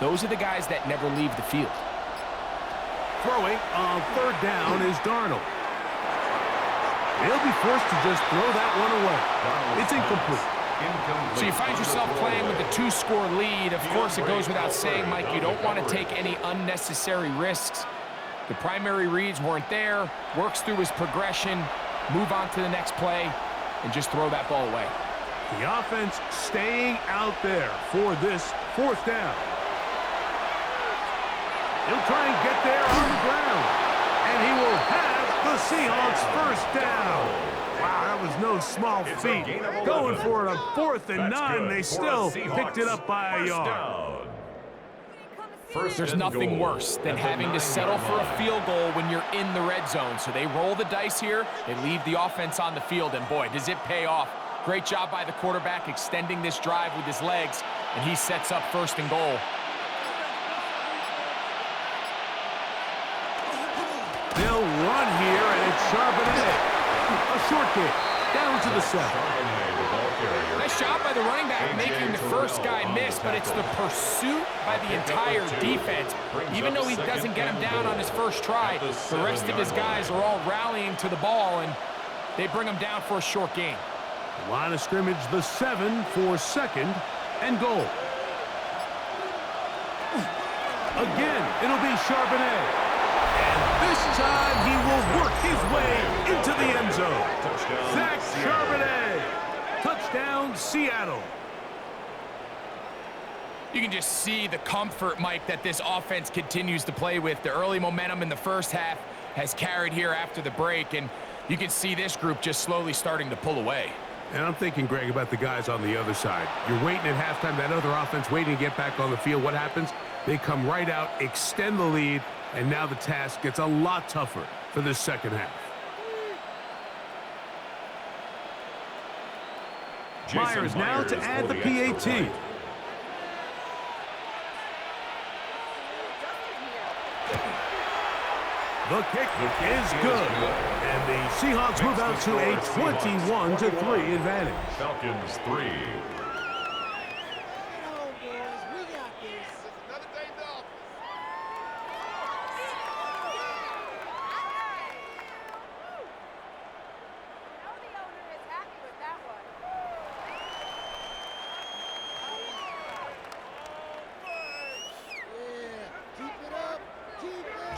those are the guys that never leave the field. Throwing on third down is Darnold. He'll be forced to just throw that one away. It's incomplete. So you find yourself playing with a 2-score lead. Of course, it goes without saying, Mike, you don't want to take any unnecessary risks. The primary reads weren't there, works through his progression, move on to the next play, and just throw that ball away. The offense staying out there for this fourth down. He'll try and get there on the ground. And he will have the Seahawks first down. Wow, that was no small feat. Going for it on 4th and 9. They still picked it up by a yard. There's nothing worse than having to settle for a field goal when you're in the red zone. So they roll the dice here. They leave the offense on the field, and boy, does it pay off. Great job by the quarterback extending this drive with his legs, and he sets up 1st and goal. They'll run here, and it's Charbonnet. A short kick, down to the 7. Nice job by the running back making the first guy miss, but it's the pursuit by the entire defense. Even though he doesn't get him down on his first try, the rest of his guys are all rallying to the ball, and they bring him down for a short gain. Line of scrimmage, the 7 for 2nd and goal. Again, it'll be Charbonnet. And this time he will work his way into the end zone. Zach Charbonnet. Touchdown, Seattle. You can just see the comfort, Mike, that this offense continues to play with. The early momentum in the first half has carried here after the break, and you can see this group just slowly starting to pull away. And I'm thinking, Greg, about the guys on the other side. You're waiting at halftime, that other offense waiting to get back on the field. What happens? They come right out, extend the lead, and now the task gets a lot tougher for this second half. Myers now to add the PAT. The kick is good. And the Seahawks move out to a 21-3 advantage. Falcons 3.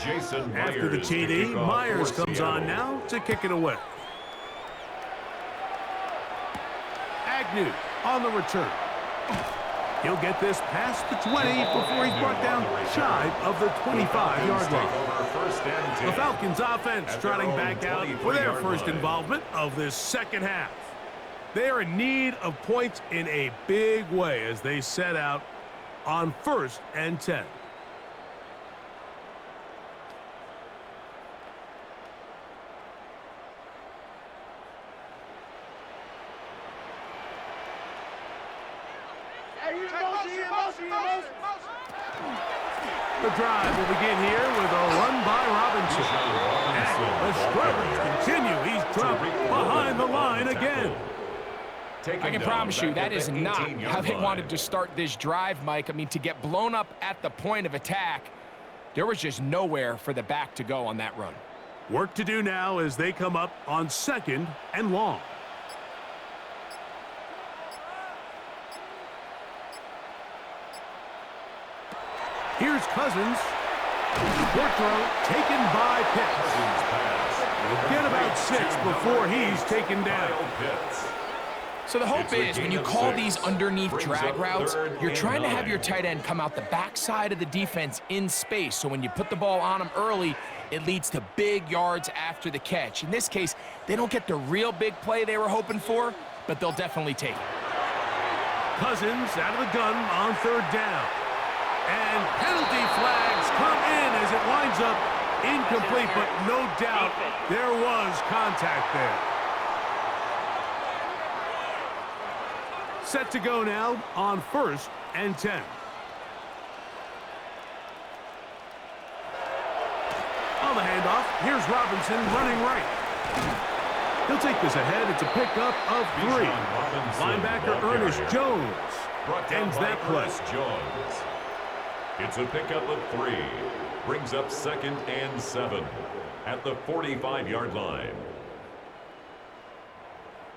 Jason After the Myers to TD, kick off Myers for comes Seattle. on now to kick it away. Agnew on the return. He'll get this past the 20 before he's brought down shy of the 25-yard line. The Falcons offense trotting back out for their first involvement of this second half. They are in need of points in a big way as they set out on 1st and 10. The drive will begin here with a run by Robinson. And the struggles continue. He's dropped behind the line again. I can promise you that is not how they wanted to start this drive, Mike. I mean, to get blown up at the point of attack, there was just nowhere for the back to go on that run. Work to do now as they come up on 2nd and long. Here's Cousins. Short throw taken by Pitts. Get about 6 before he's taken down. So the hope is when you call these underneath drag routes, you're trying to have your tight end come out the backside of the defense in space. So when you put the ball on him early, it leads to big yards after the catch. In this case, they don't get the real big play they were hoping for, but they'll definitely take it. Cousins out of the gun on 3rd down. And penalty flags come in as it winds up incomplete, but no doubt there was contact there. Set to go now on 1st and 10. On the handoff, here's Robinson running right. He'll take this ahead. It's a pickup of 3. Linebacker Ernest Jones ends that play. It's a pickup of 3. Brings up 2nd and 7 at the 45-yard line.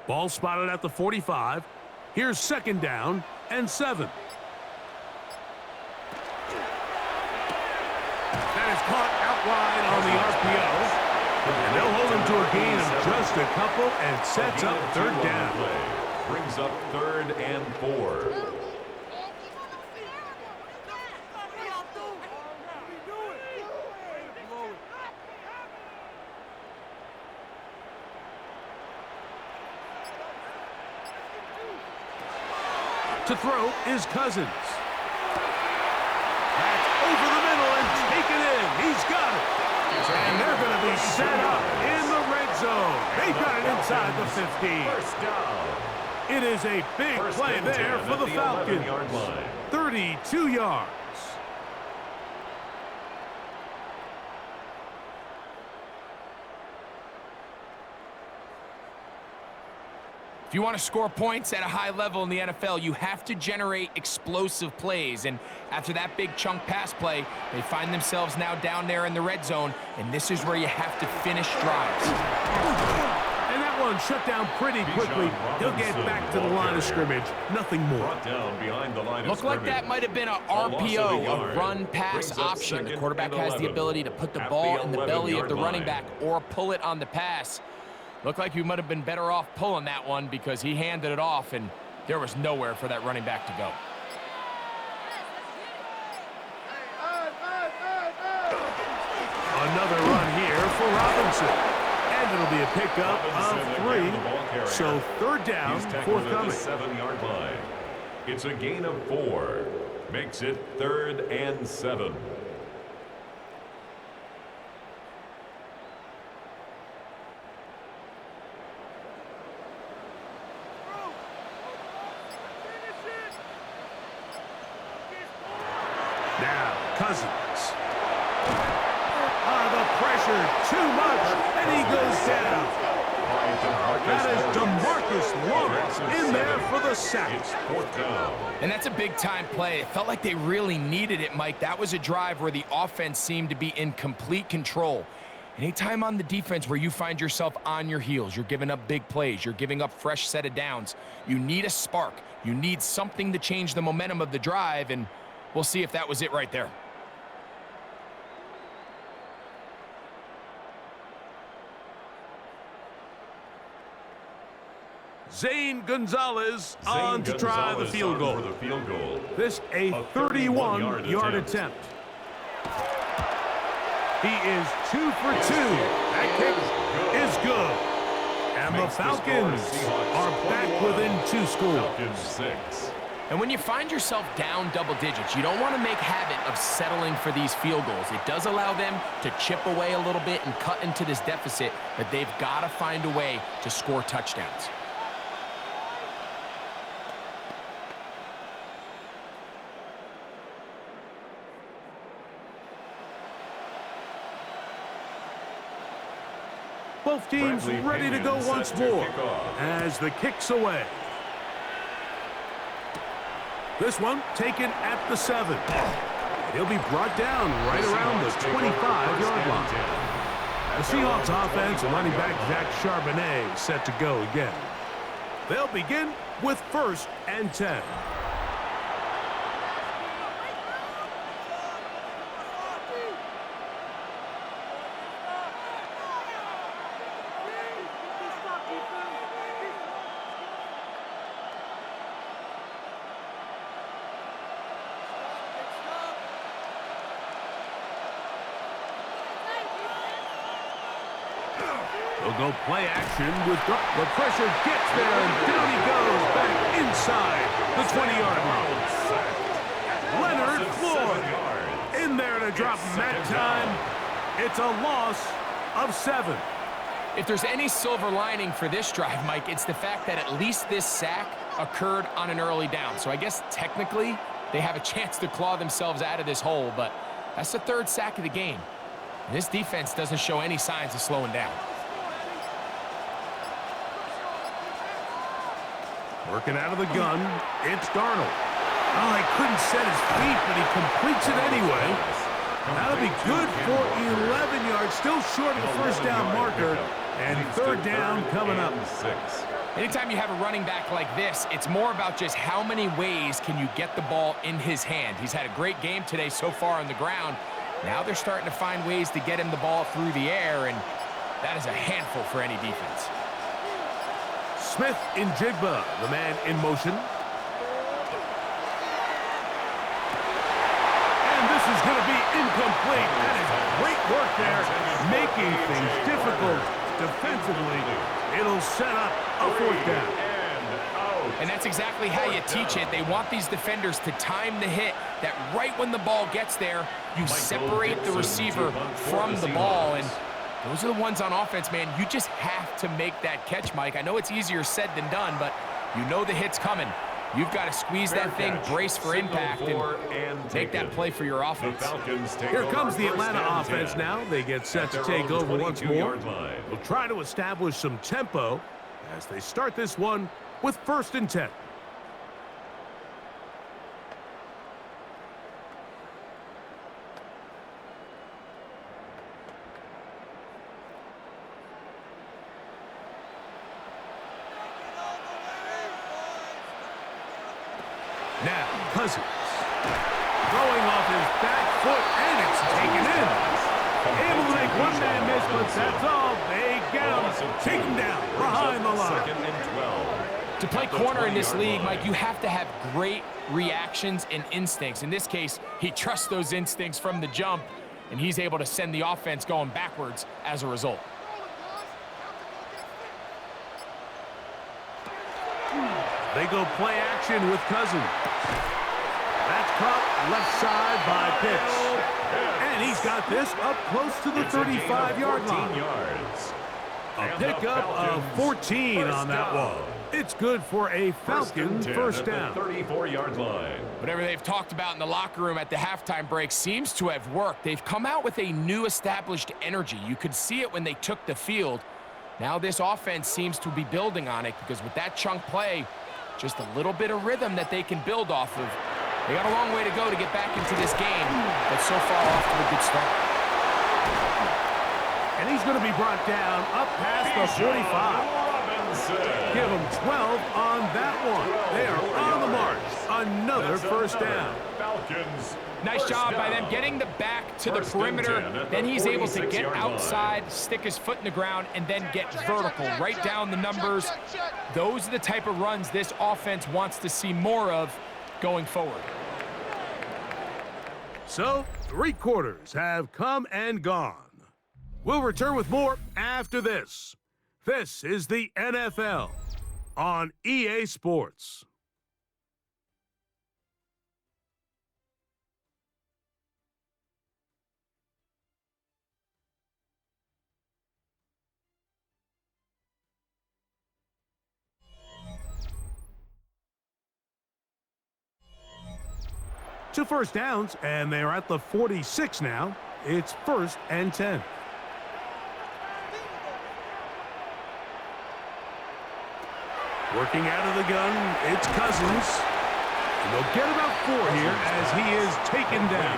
Ball spotted at the 45. Here's 2nd down and 7. That is caught out wide on the RPO. And they'll hold him to a gain of just a couple and sets up 3rd down. Brings up 3rd and 4. To throw is Cousins. That's over the middle and taken in. He's got it. And they're going to be set up in the red zone. They got it inside the 15. It is a big play there for the Falcons. 32 yards. If you want to score points at a high level in the NFL, you have to generate explosive plays. And after that big chunk pass play, they find themselves now down there in the red zone, and this is where you have to finish drives. And that one shut down pretty quickly. He'll get back to the line of scrimmage. Nothing more. Looked like that might have been an RPO, a run-pass option. The quarterback has the ability to put the ball in the belly of the running back or pull it on the pass. Looked like you might have been better off pulling that one because he handed it off, and there was nowhere for that running back to go. Another run here for Robinson. And it'll be a pickup of 3. So 3rd down, forthcoming. 7-yard line. It's a gain of 4. Makes it 3rd and 7. Now, Cousins. The pressure, too much, and he goes down. That is DeMarcus Lawrence in there for the sack. And that's a big-time play. It felt like they really needed it, Mike. That was a drive where the offense seemed to be in complete control. Anytime on the defense where you find yourself on your heels, you're giving up big plays, you're giving up fresh set of downs, you need a spark. You need something to change the momentum of the drive, and we'll see if that was it right there. Zane Gonzalez on to try the field goal. This a 31-yard attempt. He is 2 for 2. That kick is good. And the Falcons are back within 2 scores. And when you find yourself down double digits, you don't want to make habit of settling for these field goals. It does allow them to chip away a little bit and cut into this deficit, but they've got to find a way to score touchdowns. Both teams ready to go once more as the kick's away. This one taken at the 7. He'll be brought down right around the 25-yard line. The Seahawks offense and running back Zach Charbonnet set to go again. They'll begin with 1st and 10. They'll go play action with the pressure gets there, and down he goes back inside the 20-yard line. Leonard Floyd in there to drop him that time. It's a loss of 7. If there's any silver lining for this drive, Mike, it's the fact that at least this sack occurred on an early down. So I guess technically they have a chance to claw themselves out of this hole, but that's the 3rd sack of the game. And this defense doesn't show any signs of slowing down. Working out of the gun, it's Darnold. Oh, he couldn't set his feet, but he completes it anyway. That'll be good for 11 yards, still short of the 1st down marker, and 3rd down coming up. Anytime you have a running back like this, it's more about just how many ways can you get the ball in his hand. He's had a great game today so far on the ground. Now they're starting to find ways to get him the ball through the air, and that is a handful for any defense. Smith in Jigba, the man in motion. And this is going to be incomplete. That is great work there, making things difficult defensively. It'll set up a 4th down. And that's exactly how you teach it. They want these defenders to time the hit, that right when the ball gets there, you separate the receiver from the ball. And those are the ones on offense, man. You just have to make that catch, Mike. I know it's easier said than done, but you know the hit's coming. You've got to squeeze that thing, brace for impact, and make that play for your offense. Here comes the Atlanta offense now. They get set to take over once more. They'll try to establish some tempo as they start this one with 1st and 10. Now, Cousins. Throwing off his back foot, and it's taken in. Able to make one man miss, but that's all. They get him. Take him down behind the line. 2nd and 12. To play corner in this league, Mike, you have to have great reactions and instincts. In this case, he trusts those instincts from the jump, and he's able to send the offense going backwards as a result. They go play action with Cousins. That's caught left side by Pitts. And he's got this up close to the 35-yard line. A pickup of 14 on that one. It's good for a Falcon 1st down. 34-yard line. Whatever they've talked about in the locker room at the halftime break seems to have worked. They've come out with a new established energy. You could see it when they took the field. Now this offense seems to be building on it because with that chunk play, just a little bit of rhythm that they can build off of. They got a long way to go to get back into this game, but so far off to a good start. And he's going to be brought down up past the 45. Give them 12 on that one. They are on the march. Another first down. Falcons. Nice job by them getting the back to the perimeter. Then he's able to get outside, stick his foot in the ground, and then get vertical, right down the numbers. Those are the type of runs this offense wants to see more of going forward. So, 3 quarters have come and gone. We'll return with more after this. This is the NFL on EA Sports. Two first downs, and they're at the 46 now. It's 1st and 10. Working out of the gun, it's Cousins. And they'll get about 4 here as he is taken down.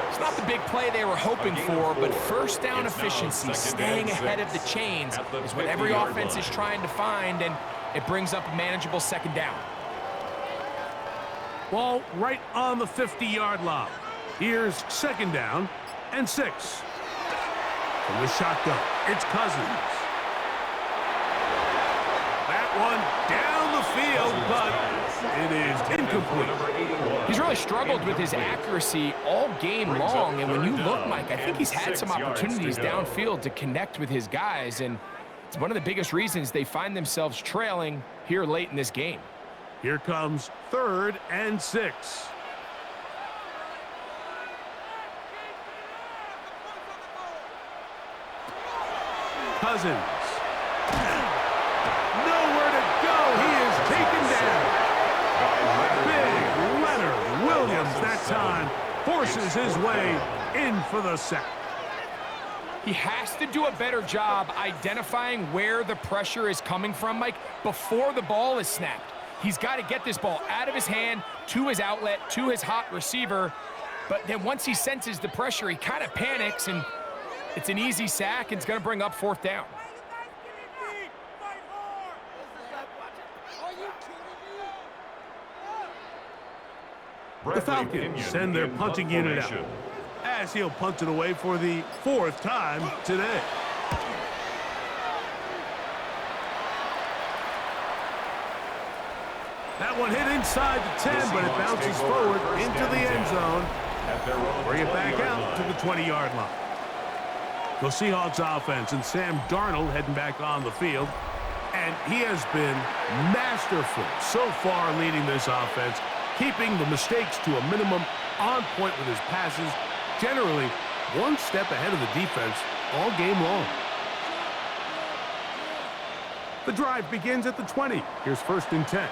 It's not the big play they were hoping for, but first down efficiency, staying ahead of the chains, is what every offense is trying to find, and it brings up a manageable second down. Ball right on the 50-yard line. Here's 2nd down and 6. From the shotgun, it's Cousins. That one down the field, but it is incomplete. He's really struggled with his accuracy all game long, and when you look, Mike, I think he's had some opportunities downfield to connect with his guys, and it's one of the biggest reasons they find themselves trailing here late in this game. Here comes 3rd and 6. Cousins. Nowhere to go. He is taken down. Big Leonard Williams that time forces his way in for the sack. He has to do a better job identifying where the pressure is coming from, Mike, before the ball is snapped. He's got to get this ball out of his hand, to his outlet, to his hot receiver. But then once he senses the pressure, he kind of panics, and it's an easy sack, and it's going to bring up 4th down. The Falcons send their punting unit out, as he'll punt it away for the 4th time today. That one hit inside the 10, but it bounces forward into the end zone. Bring it back out to the 20-yard line. The Seahawks offense and Sam Darnold heading back on the field. And he has been masterful so far leading this offense, keeping the mistakes to a minimum, on point with his passes, generally one step ahead of the defense all game long. The drive begins at the 20. Here's 1st and 10.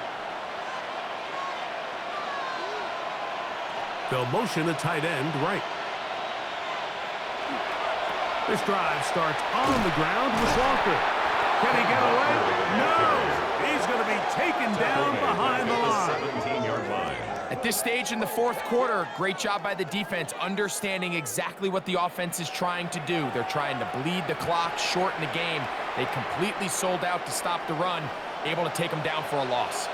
They'll motion a tight end right. This drive starts on the ground with Walker. Can he get away? No! He's going to be taken down behind the line. 17-yard line. At this stage in the 4th quarter, great job by the defense, understanding exactly what the offense is trying to do. They're trying to bleed the clock, shorten the game. They completely sold out to stop the run, able to take them down for a loss.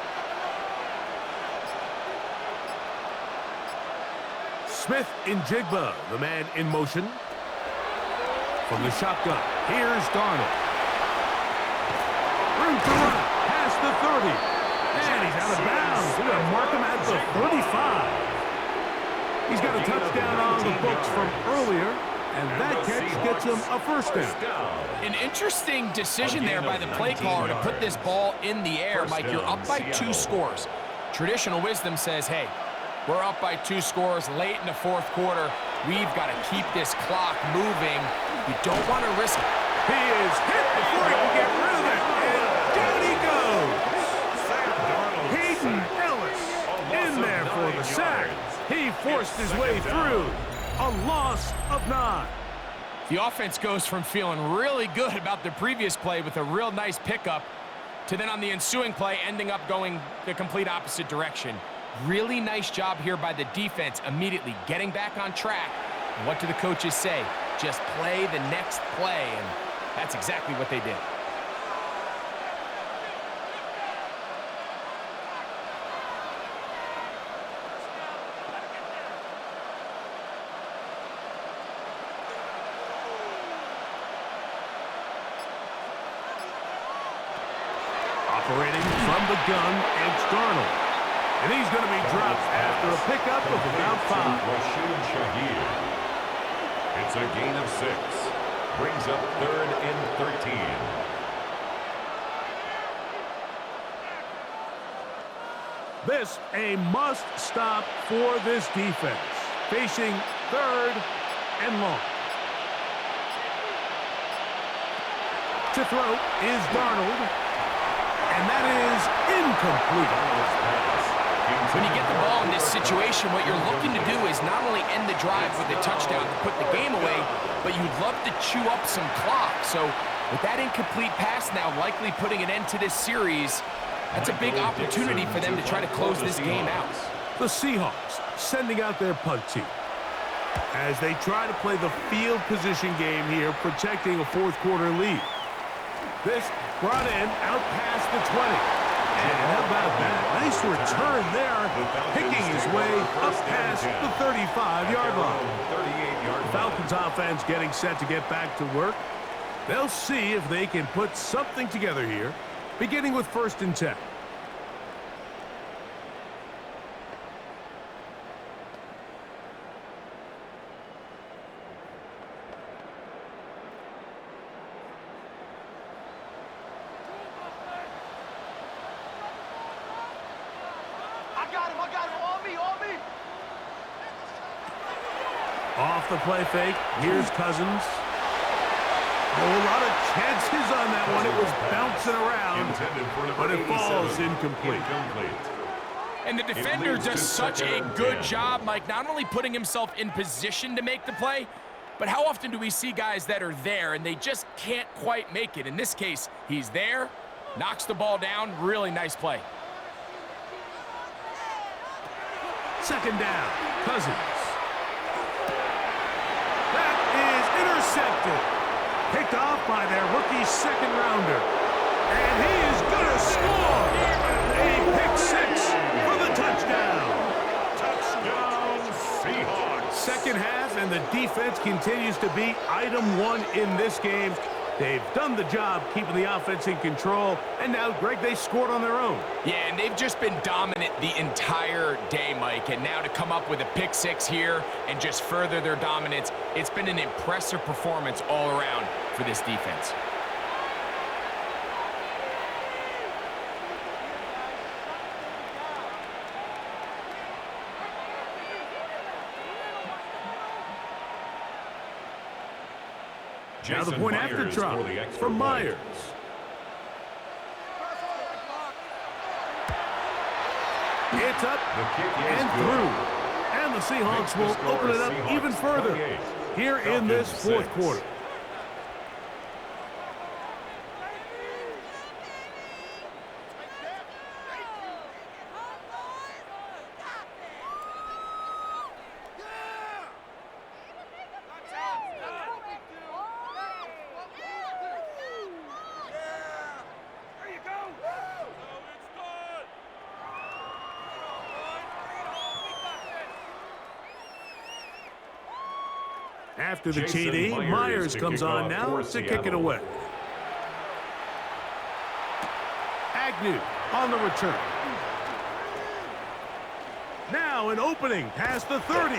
Smith in Jigba, the man in motion. From the shotgun, here's Darnold. Room to run, past the 30. And he's out of bounds. We're going to mark him at the 35. He's got a touchdown on the books from earlier, and that catch gets him a 1st down. An interesting decision there by the play caller to put this ball in the air. Mike, you're up by 2 scores. Traditional wisdom says, hey, we're up by 2 scores late in the 4th quarter. We've got to keep this clock moving. You don't want to risk it. He is hit before he can get rid of it. And down he goes. Hayden Ellis in there for the sack. He forced his way through. A loss of 9. The offense goes from feeling really good about the previous play with a real nice pickup to then on the ensuing play ending up going the complete opposite direction. Really nice job here by the defense, immediately getting back on track. And what do the coaches say? Just play the next play, and that's exactly what they did. operating from the gun, it's Darnold. And he's going to be dropped after a pickup of about 5. It's a gain of 6. Brings up 3rd and 13. This a must-stop for this defense. Facing 3rd and long. To throw is Darnold. And that is incomplete. When you get the ball in this situation, what you're looking to do is not only end the drive with a touchdown to put the game away, but you'd love to chew up some clock. So with that incomplete pass now likely putting an end to this series, that's a big opportunity for them to try to close this game out. The Seahawks sending out their punt team as they try to play the field position game here, protecting a 4th quarter lead. This brought in out past the 20. And how about that? Nice return there, picking his way up past the 35-yard line. The Falcons offense getting set to get back to work. They'll see if they can put something together here, beginning with 1st and 10. Off the play fake. Here's Cousins. Oh, a lot of chances on that one. It was bouncing around, but it falls incomplete. And the defender does such a good job, Mike, not only putting himself in position to make the play, but how often do we see guys that are there and they just can't quite make it? In this case, he's there, knocks the ball down. Really nice play. 2nd down. Cousins. Intercepted. Picked off by their rookie 2nd rounder. And he is going to score. A pick 6 for the touchdown. Touchdown, Seahawks. 2nd half, and the defense continues to be item 1 in this game. They've done the job keeping the offense in control. And now, Greg, they scored on their own. Yeah, and they've just been dominant the entire day, Mike. And now to come up with a pick 6 here and just further their dominance, it's been an impressive performance all around for this defense. Now the point after drop from Myers. It's up and through. And the Seahawks will open it up even further here in this 4th quarter. After the TD, Myers comes on now to kick it away. Agnew on the return. Now an opening past the 30.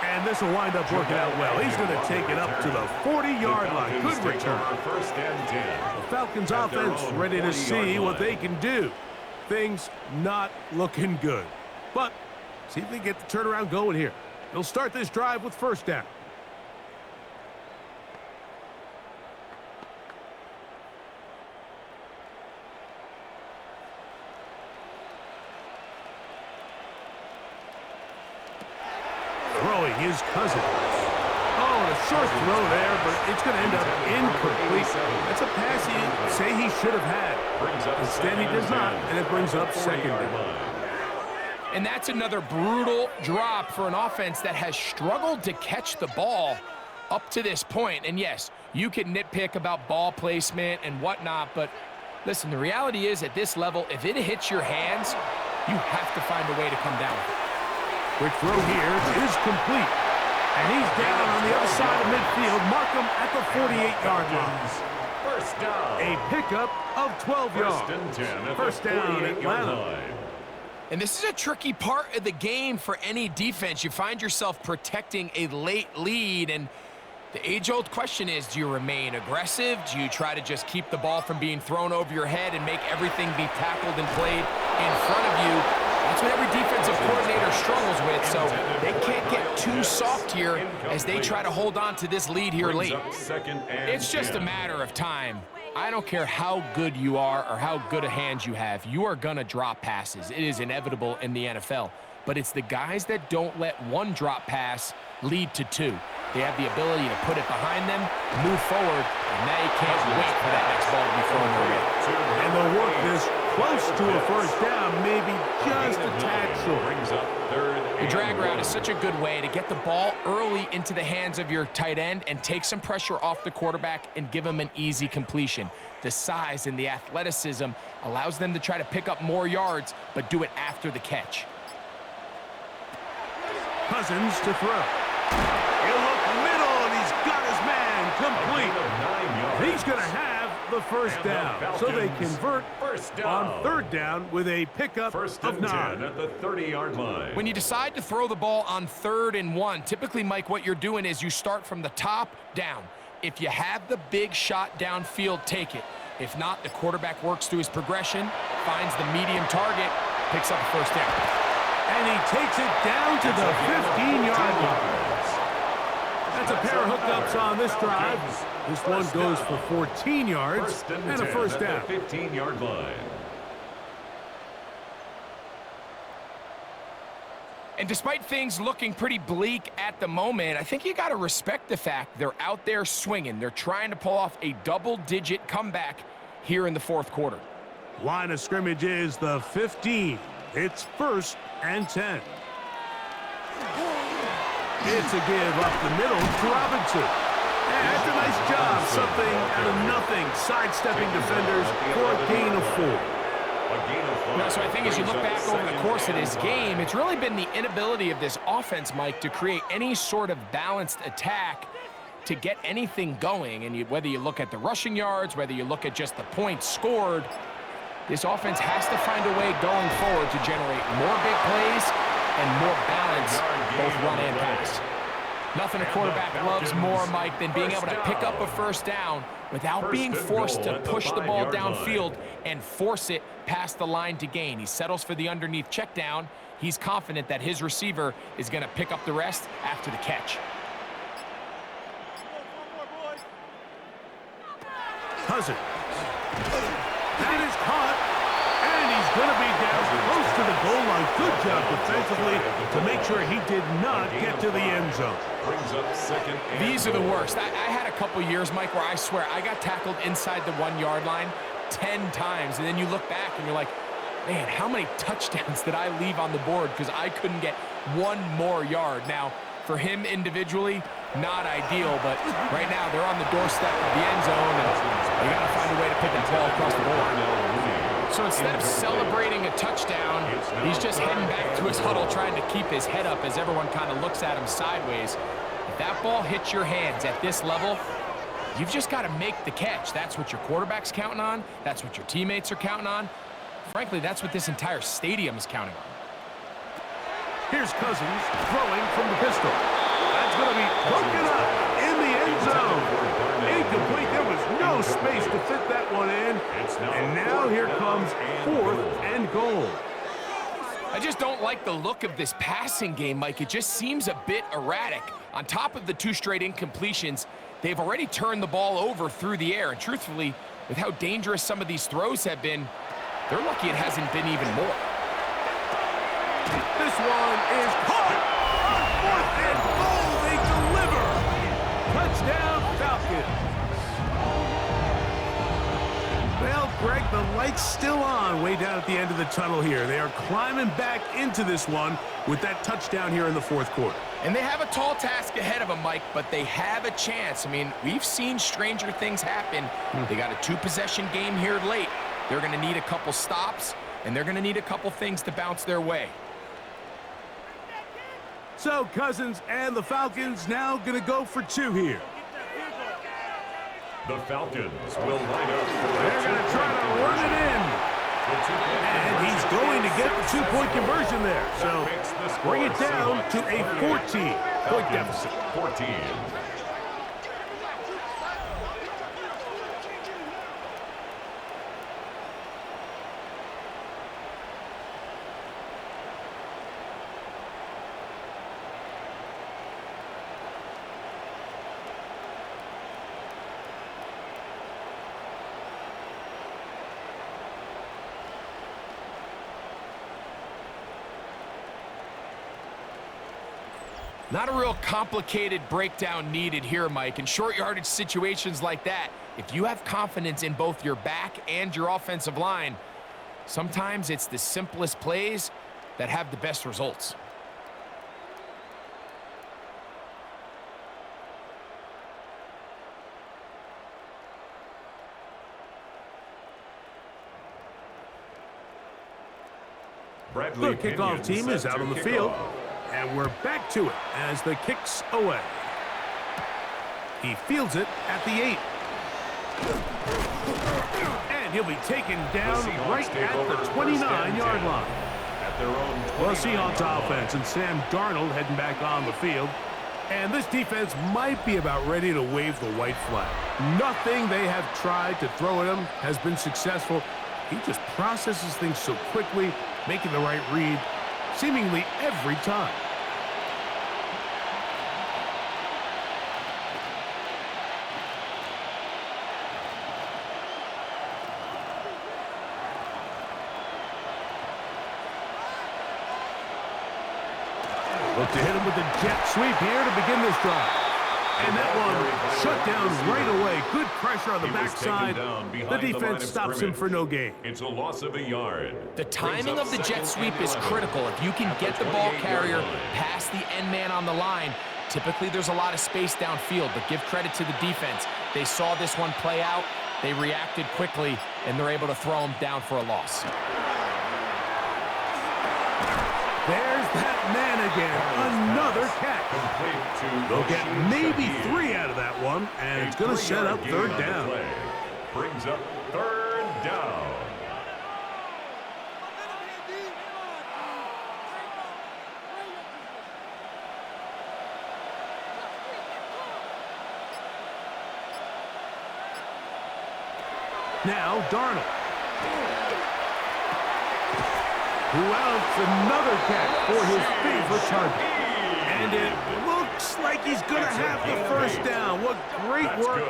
And this will wind up working out well. He's going to take it up to the 40-yard line. Good return. The Falcons offense ready to see what they can do. Things not looking good. But see if they get the turnaround going here. They'll start this drive with 1st down. Throwing his Cousins. Oh, and a short throw there, but it's going to end up incomplete. That's a pass he say he should have had. Instead, he does not, and it brings up 2nd down. And that's another brutal drop for an offense that has struggled to catch the ball up to this point. And yes, you can nitpick about ball placement and whatnot, but listen, the reality is at this level, if it hits your hands, you have to find a way to come down. Quick throw here is complete. And he's down on the other side of midfield. Mark him at the 48-yard line. First down. A pickup of 12 yards. First and 10 at First the down, 48-yard Atlanta. line. And this is a tricky part of the game for any defense. You find yourself protecting a late lead, and the age-old question is, do you remain aggressive? Do you try to just keep the ball from being thrown over your head and make everything be tackled and played in front of you? That's what every defensive coordinator struggles with, so they can't get too soft here as they try to hold on to this lead here late. It's just a matter of time. I don't care how good you are or how good a hand you have, you are going to drop passes. It is inevitable in the NFL. But it's the guys that don't let one drop pass lead to two. They have the ability to put it behind them, move forward, and they can't wait for that next ball to be thrown their way. And they'll work this close to a first down, maybe just a tad short. The drag route is such a good way to get the ball early into the hands of your tight end and take some pressure off the quarterback and give him an easy completion. The size and the athleticism allows them to try to pick up more yards, but do it after the catch. Cousins to throw. He'll look middle, and he's got his man complete. He's going to have the first down, so they convert on third down with a pickup of 9 at the 30-yard line. When you decide to throw the ball on 3rd and 1, typically, Mike, what you're doing is you start from the top down. If you have the big shot downfield, take it. If not, the quarterback works through his progression, finds the medium target, picks up a first down. And he takes it down to the 15-yard line. That's a pair of hookups on this drive. This one goes for 14 yards and a first down. 15-yard line. And despite things looking pretty bleak at the moment, I think you got to respect the fact they're out there swinging. They're trying to pull off a double-digit comeback here in the 4th quarter. Line of scrimmage is the 15. It's 1st and 10. It's a give up the middle to Robinson. And that's a nice job. Something out of nothing. Sidestepping defenders for a gain of 4. No, so I think as you look back over the course of this game, it's really been the inability of this offense, Mike, to create any sort of balanced attack to get anything going. And whether you look at the rushing yards, whether you look at just the points scored, this offense has to find a way going forward to generate more big plays and more balance, both run and pass. Nothing a quarterback loves more, Mike, than being able to pick up a first down without being forced to push the ball downfield and force it past the line to gain. He settles for the underneath check down. He's confident that his receiver is going to pick up the rest after the catch. Cousins. That is caught. And he's going to be down close to the goal line. Good job defensively to make sure he did not get to the end zone. Brings up 2nd and These are the worst. I had a couple years, Mike, where I swear I got tackled inside the 1-yard line 10 times. And then you look back and you're like, man, how many touchdowns did I leave on the board because I couldn't get one more yard? Now, for him individually, not ideal, but right now they're on the doorstep of the end zone, and they got to find a way to put that ball across the board. So instead of celebrating a touchdown, he's just heading back to his huddle trying to keep his head up as everyone kind of looks at him sideways. If that ball hits your hands at this level, you've just got to make the catch. That's what your quarterback's counting on. That's what your teammates are counting on. Frankly, that's what this entire stadium is counting on. Here's Cousins throwing from the pistol. That's going to be broken up in the end zone. Incomplete. There was no space to fit that one in. And now here comes 4th and goal. I just don't like the look of this passing game, Mike. It just seems a bit erratic. On top of the 2 straight incompletions, they've already turned the ball over through the air. And truthfully, with how dangerous some of these throws have been, they're lucky it hasn't been even more. This one is caught on 4th and goal. They deliver. Touchdown, Falcons. Well, Greg, the light's still on way down at the end of the tunnel here. They are climbing back into this one with that touchdown here in the 4th quarter. And they have a tall task ahead of them, Mike, but they have a chance. I mean, we've seen stranger things happen. They got a 2-possession game here late. They're going to need a couple stops, and they're going to need a couple things to bounce their way. So Cousins and the Falcons now going to go for 2 here. The Falcons will line up for They're going to try to run it in. And he's going to get the two-point conversion there. So bring it down to a 14-point deficit. 14. Not a real complicated breakdown needed here, Mike. In short yardage situations like that, if you have confidence in both your back and your offensive line, sometimes it's the simplest plays that have the best results. Bradley The kickoff team is out on the field. And we're back to it as the kick's away. He fields it at the 8. And he'll be taken down right at the 29-yard line. At their own Well, Seahawks offense and Sam Darnold heading back on the field. And this defense might be about ready to wave the white flag. Nothing they have tried to throw at him has been successful. He just processes things so quickly, making the right read seemingly every time. Look to hit him with the jet sweep here to begin this drive. And that one shut down right away. Good pressure on the backside. The defense stops him for no gain. It's a loss of a yard. The timing of the jet sweep is critical. If you can get the ball carrier past the end man on the line, typically there's a lot of space downfield, but give credit to the defense. They saw this one play out, they reacted quickly, and they're able to throw him down for a loss. There's that man again. Another catch. They'll get maybe 3 out of that one, and it's going to set up third down. Brings up third down. Now Darnold. Who else? Another catch for his favorite target. And it looks like he's going to have the first down. What great work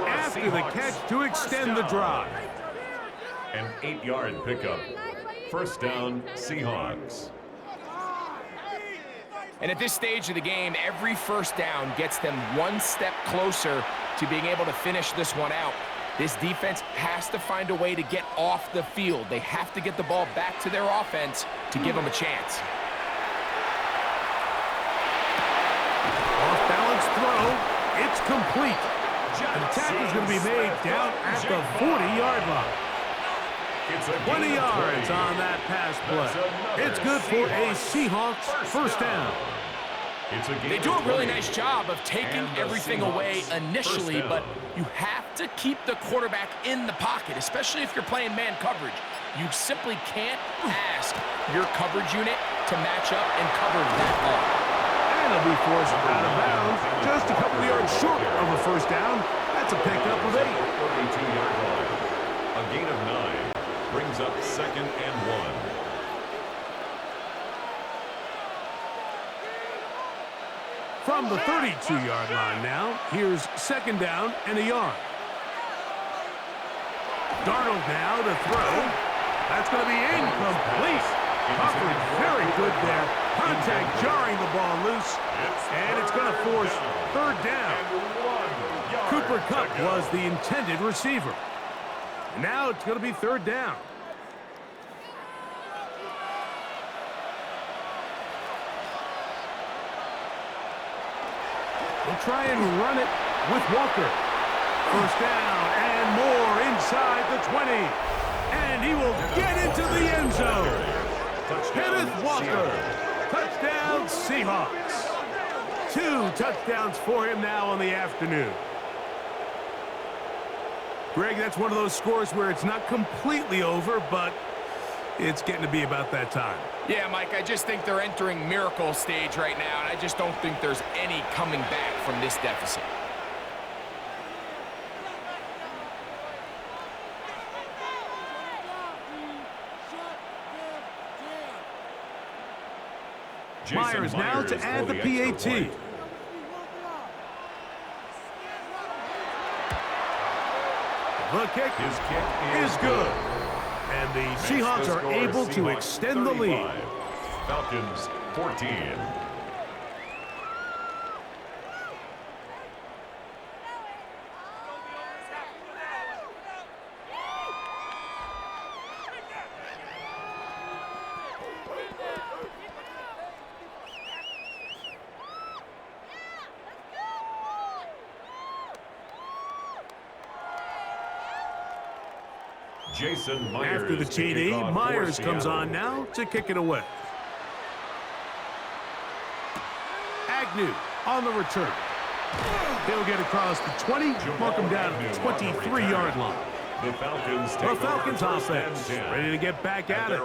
after the catch to extend the drive. An 8-yard pickup. First down, Seahawks. And at this stage of the game, every first down gets them one step closer to being able to finish this one out. This defense has to find a way to get off the field. They have to get the ball back to their offense to give them a chance. Off-balance throw. It's complete. And the tackle is going to be made down at the 40-yard line. 20 yards on that pass play. It's good for a Seahawks first down. They do a really nice job of taking everything away initially, but you have to keep the quarterback in the pocket, especially if you're playing man coverage. You simply can't ask your coverage unit to match up and cover that long. And he'll be forced out of bounds, just a couple of yards short of a first down. That's a pickup of 8. 32-yard line. A gain of 9 brings up second and 1. From the 32-yard line now, here's second down and a yard. Darnold now to throw. That's going to be incomplete. Coverage very good there. Contact jarring the ball loose. And it's going to force third down. Cooper Kupp was the intended receiver. Now it's going to be third down. They'll try and run it with Walker. First down and more inside the 20. And he will get into the end zone. Kenneth Walker. Touchdown, Seahawks. 2 touchdowns for him now on the afternoon. Greg, that's one of those scores where it's not completely over, but it's getting to be about that time. Yeah, Mike, I just think they're entering miracle stage right now, and I just don't think there's any coming back from this deficit. Myers now to add the PAT. The kick is good. And the Seahawks are able to extend the lead. Falcons 14. Jason Myers. After the TD, Myers comes on now to kick it away. Agnew on the return. He'll get across the 20, mark him down at the 23-yard line. The Falcons offense ready to get back at it.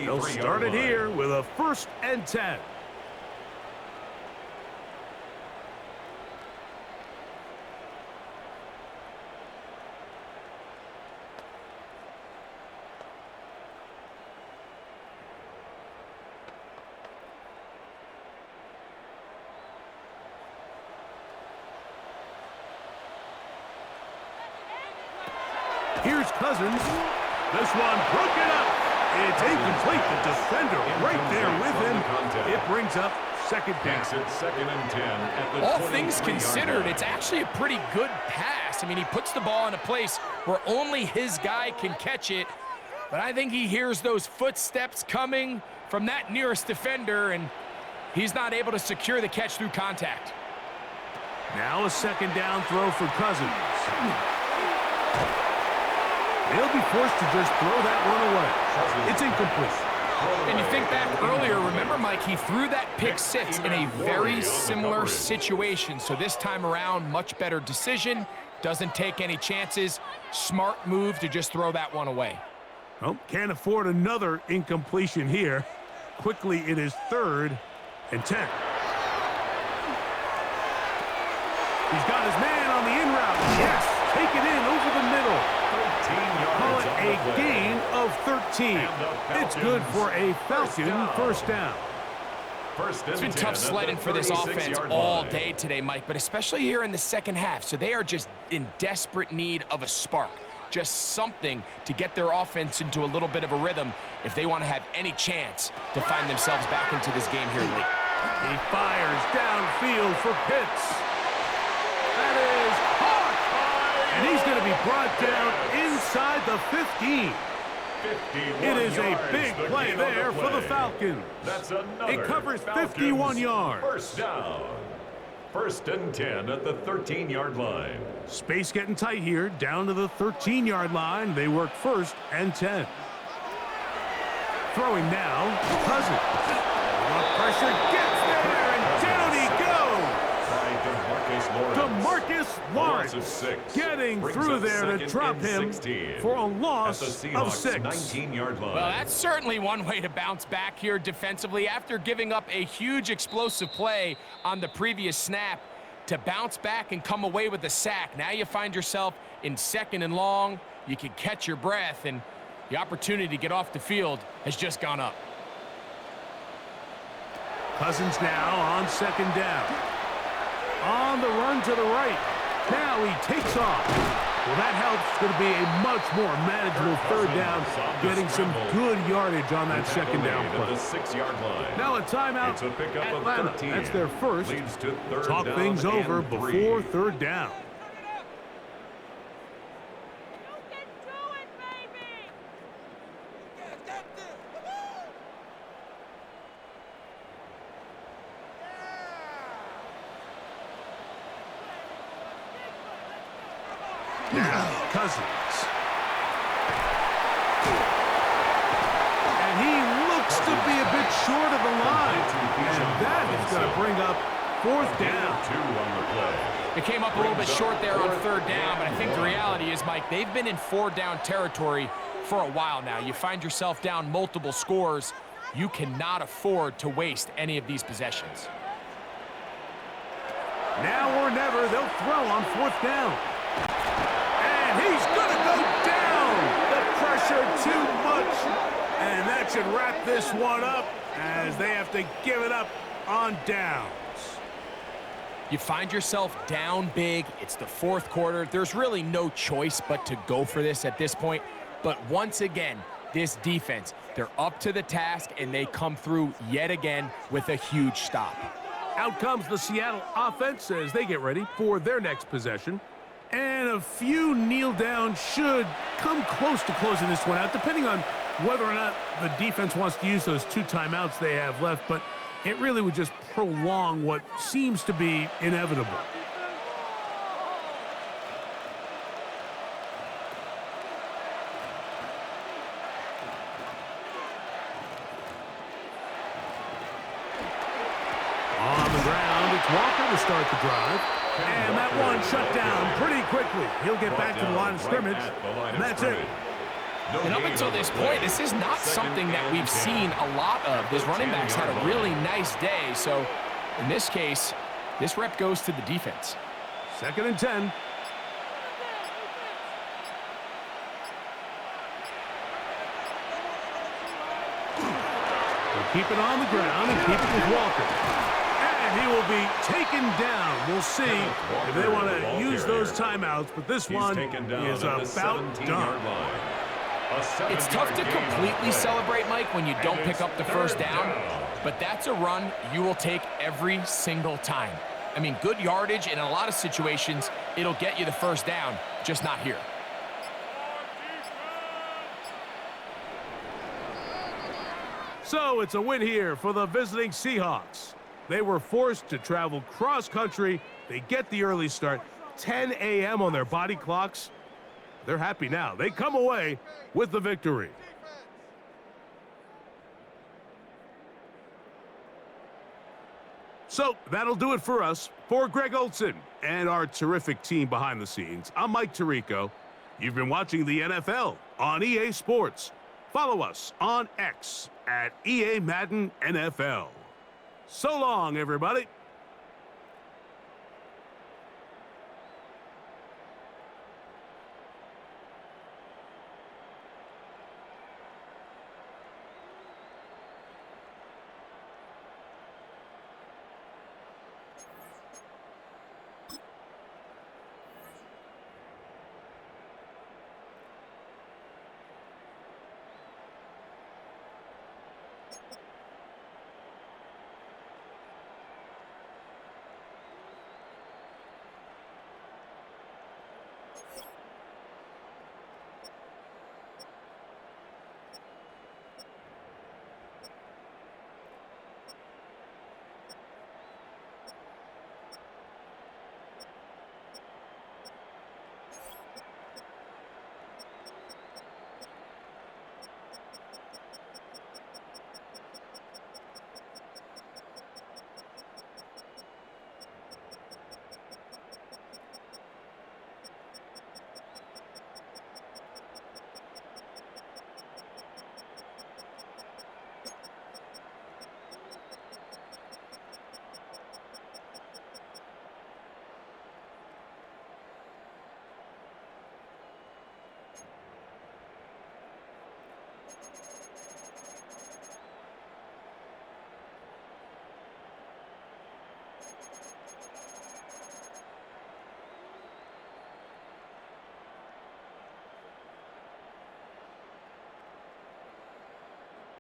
They'll start it here with a 1st and 10. Here's Cousins. This one broken up. It's incomplete. The defender right there with him. It brings up 2nd down. It's 2nd and 10 at the All things considered, it's actually a pretty good pass. I mean, he puts the ball in a place where only his guy can catch it. But I think he hears those footsteps coming from that nearest defender, and he's not able to secure the catch through contact. Now a 2nd down throw for Cousins. They'll be forced to just throw that one away. It's incomplete. And you think back earlier, remember, Mike, he threw that pick 6 in a very similar situation. So this time around, much better decision. Doesn't take any chances. Smart move to just throw that one away. Well, can't afford another incompletion here. Quickly, it is 3rd and 10. He's got his man on the in route. Yes, take it in over the middle. Call it a gain of 13. It's good for a Falcon 1st down. It's been tough sledding for this offense all day today, Mike, but especially here in the 2nd half. So they are just in desperate need of a spark, just something to get their offense into a little bit of a rhythm if they want to have any chance to find themselves back into this game here late. He fires downfield for Pitts. That is caught. And he's going to be brought down inside the 15. It is a big play there for the Falcons. It covers 51 yards. 1st down. 1st and 10 at the 13-yard line. Space getting tight here, down to the 13-yard line. They work 1st and 10. Throwing now, Cousins. The pressure gets there, and down he goes. DeMarcus Lawrence getting through there to drop him for a loss of 6. 19-yard line. Well, that's certainly one way to bounce back here defensively after giving up a huge explosive play on the previous snap. To bounce back and come away with a sack. Now you find yourself in 2nd and long. You can catch your breath, and the opportunity to get off the field has just gone up. Cousins now on 2nd down. On the run to the right. Now he takes off. Well, that helps. It's going to be a much more manageable 3rd down, getting some good yardage on that 2nd down play. The 6-yard line. Now a timeout. It's a pickup Atlanta. of 13. That's their first. Leads to 3rd Talk down things over and 3. before 3rd down. Now, Cousins. And he looks to be a bit short of the line. And that is going to bring up fourth down. 2 on the play. It came up a little bit short there on third down, but I think the reality is, Mike, they've been in four-down territory for a while now. You find yourself down multiple scores. You cannot afford to waste any of these possessions. Now or never, they'll throw on fourth down. And he's going to go down. The pressure too much. And that should wrap this one up as they have to give it up on downs. You find yourself down big. It's the fourth quarter. There's really no choice but to go for this at this point. But once again, this defense, they're up to the task, and they come through yet again with a huge stop. Out comes the Seattle offense as they get ready for their next possession. And a few kneel down should come close to closing this one out, depending on whether or not the defense wants to use those 2 timeouts they have left. But it really would just prolong what seems to be inevitable. On the ground, it's Walker to start the drive. And that one shut down pretty quickly. He'll get back to the line of scrimmage, and that's it. And up until this point, this is not something that we've seen a lot of. These running backs had a really nice day, so in this case, this rep goes to the defense. 2nd and 10. They'll keep it on the ground and keep it with Walker. And he will be taken down. We'll see if they want to use those timeouts, but this one is about done. It's tough to completely celebrate, Mike, when you don't pick up the first down, but that's a run you will take every single time. I mean, good yardage, and in a lot of situations, it'll get you the first down, just not here. So it's a win here for the visiting Seahawks. They were forced to travel cross-country. They get the early start, 10 a.m. on their body clocks. They're happy now. They come away with the victory. So that'll do it for us. For Greg Olson and our terrific team behind the scenes, I'm Mike Tirico. You've been watching the NFL on EA Sports. Follow us on X at EA Madden NFL. So long, everybody.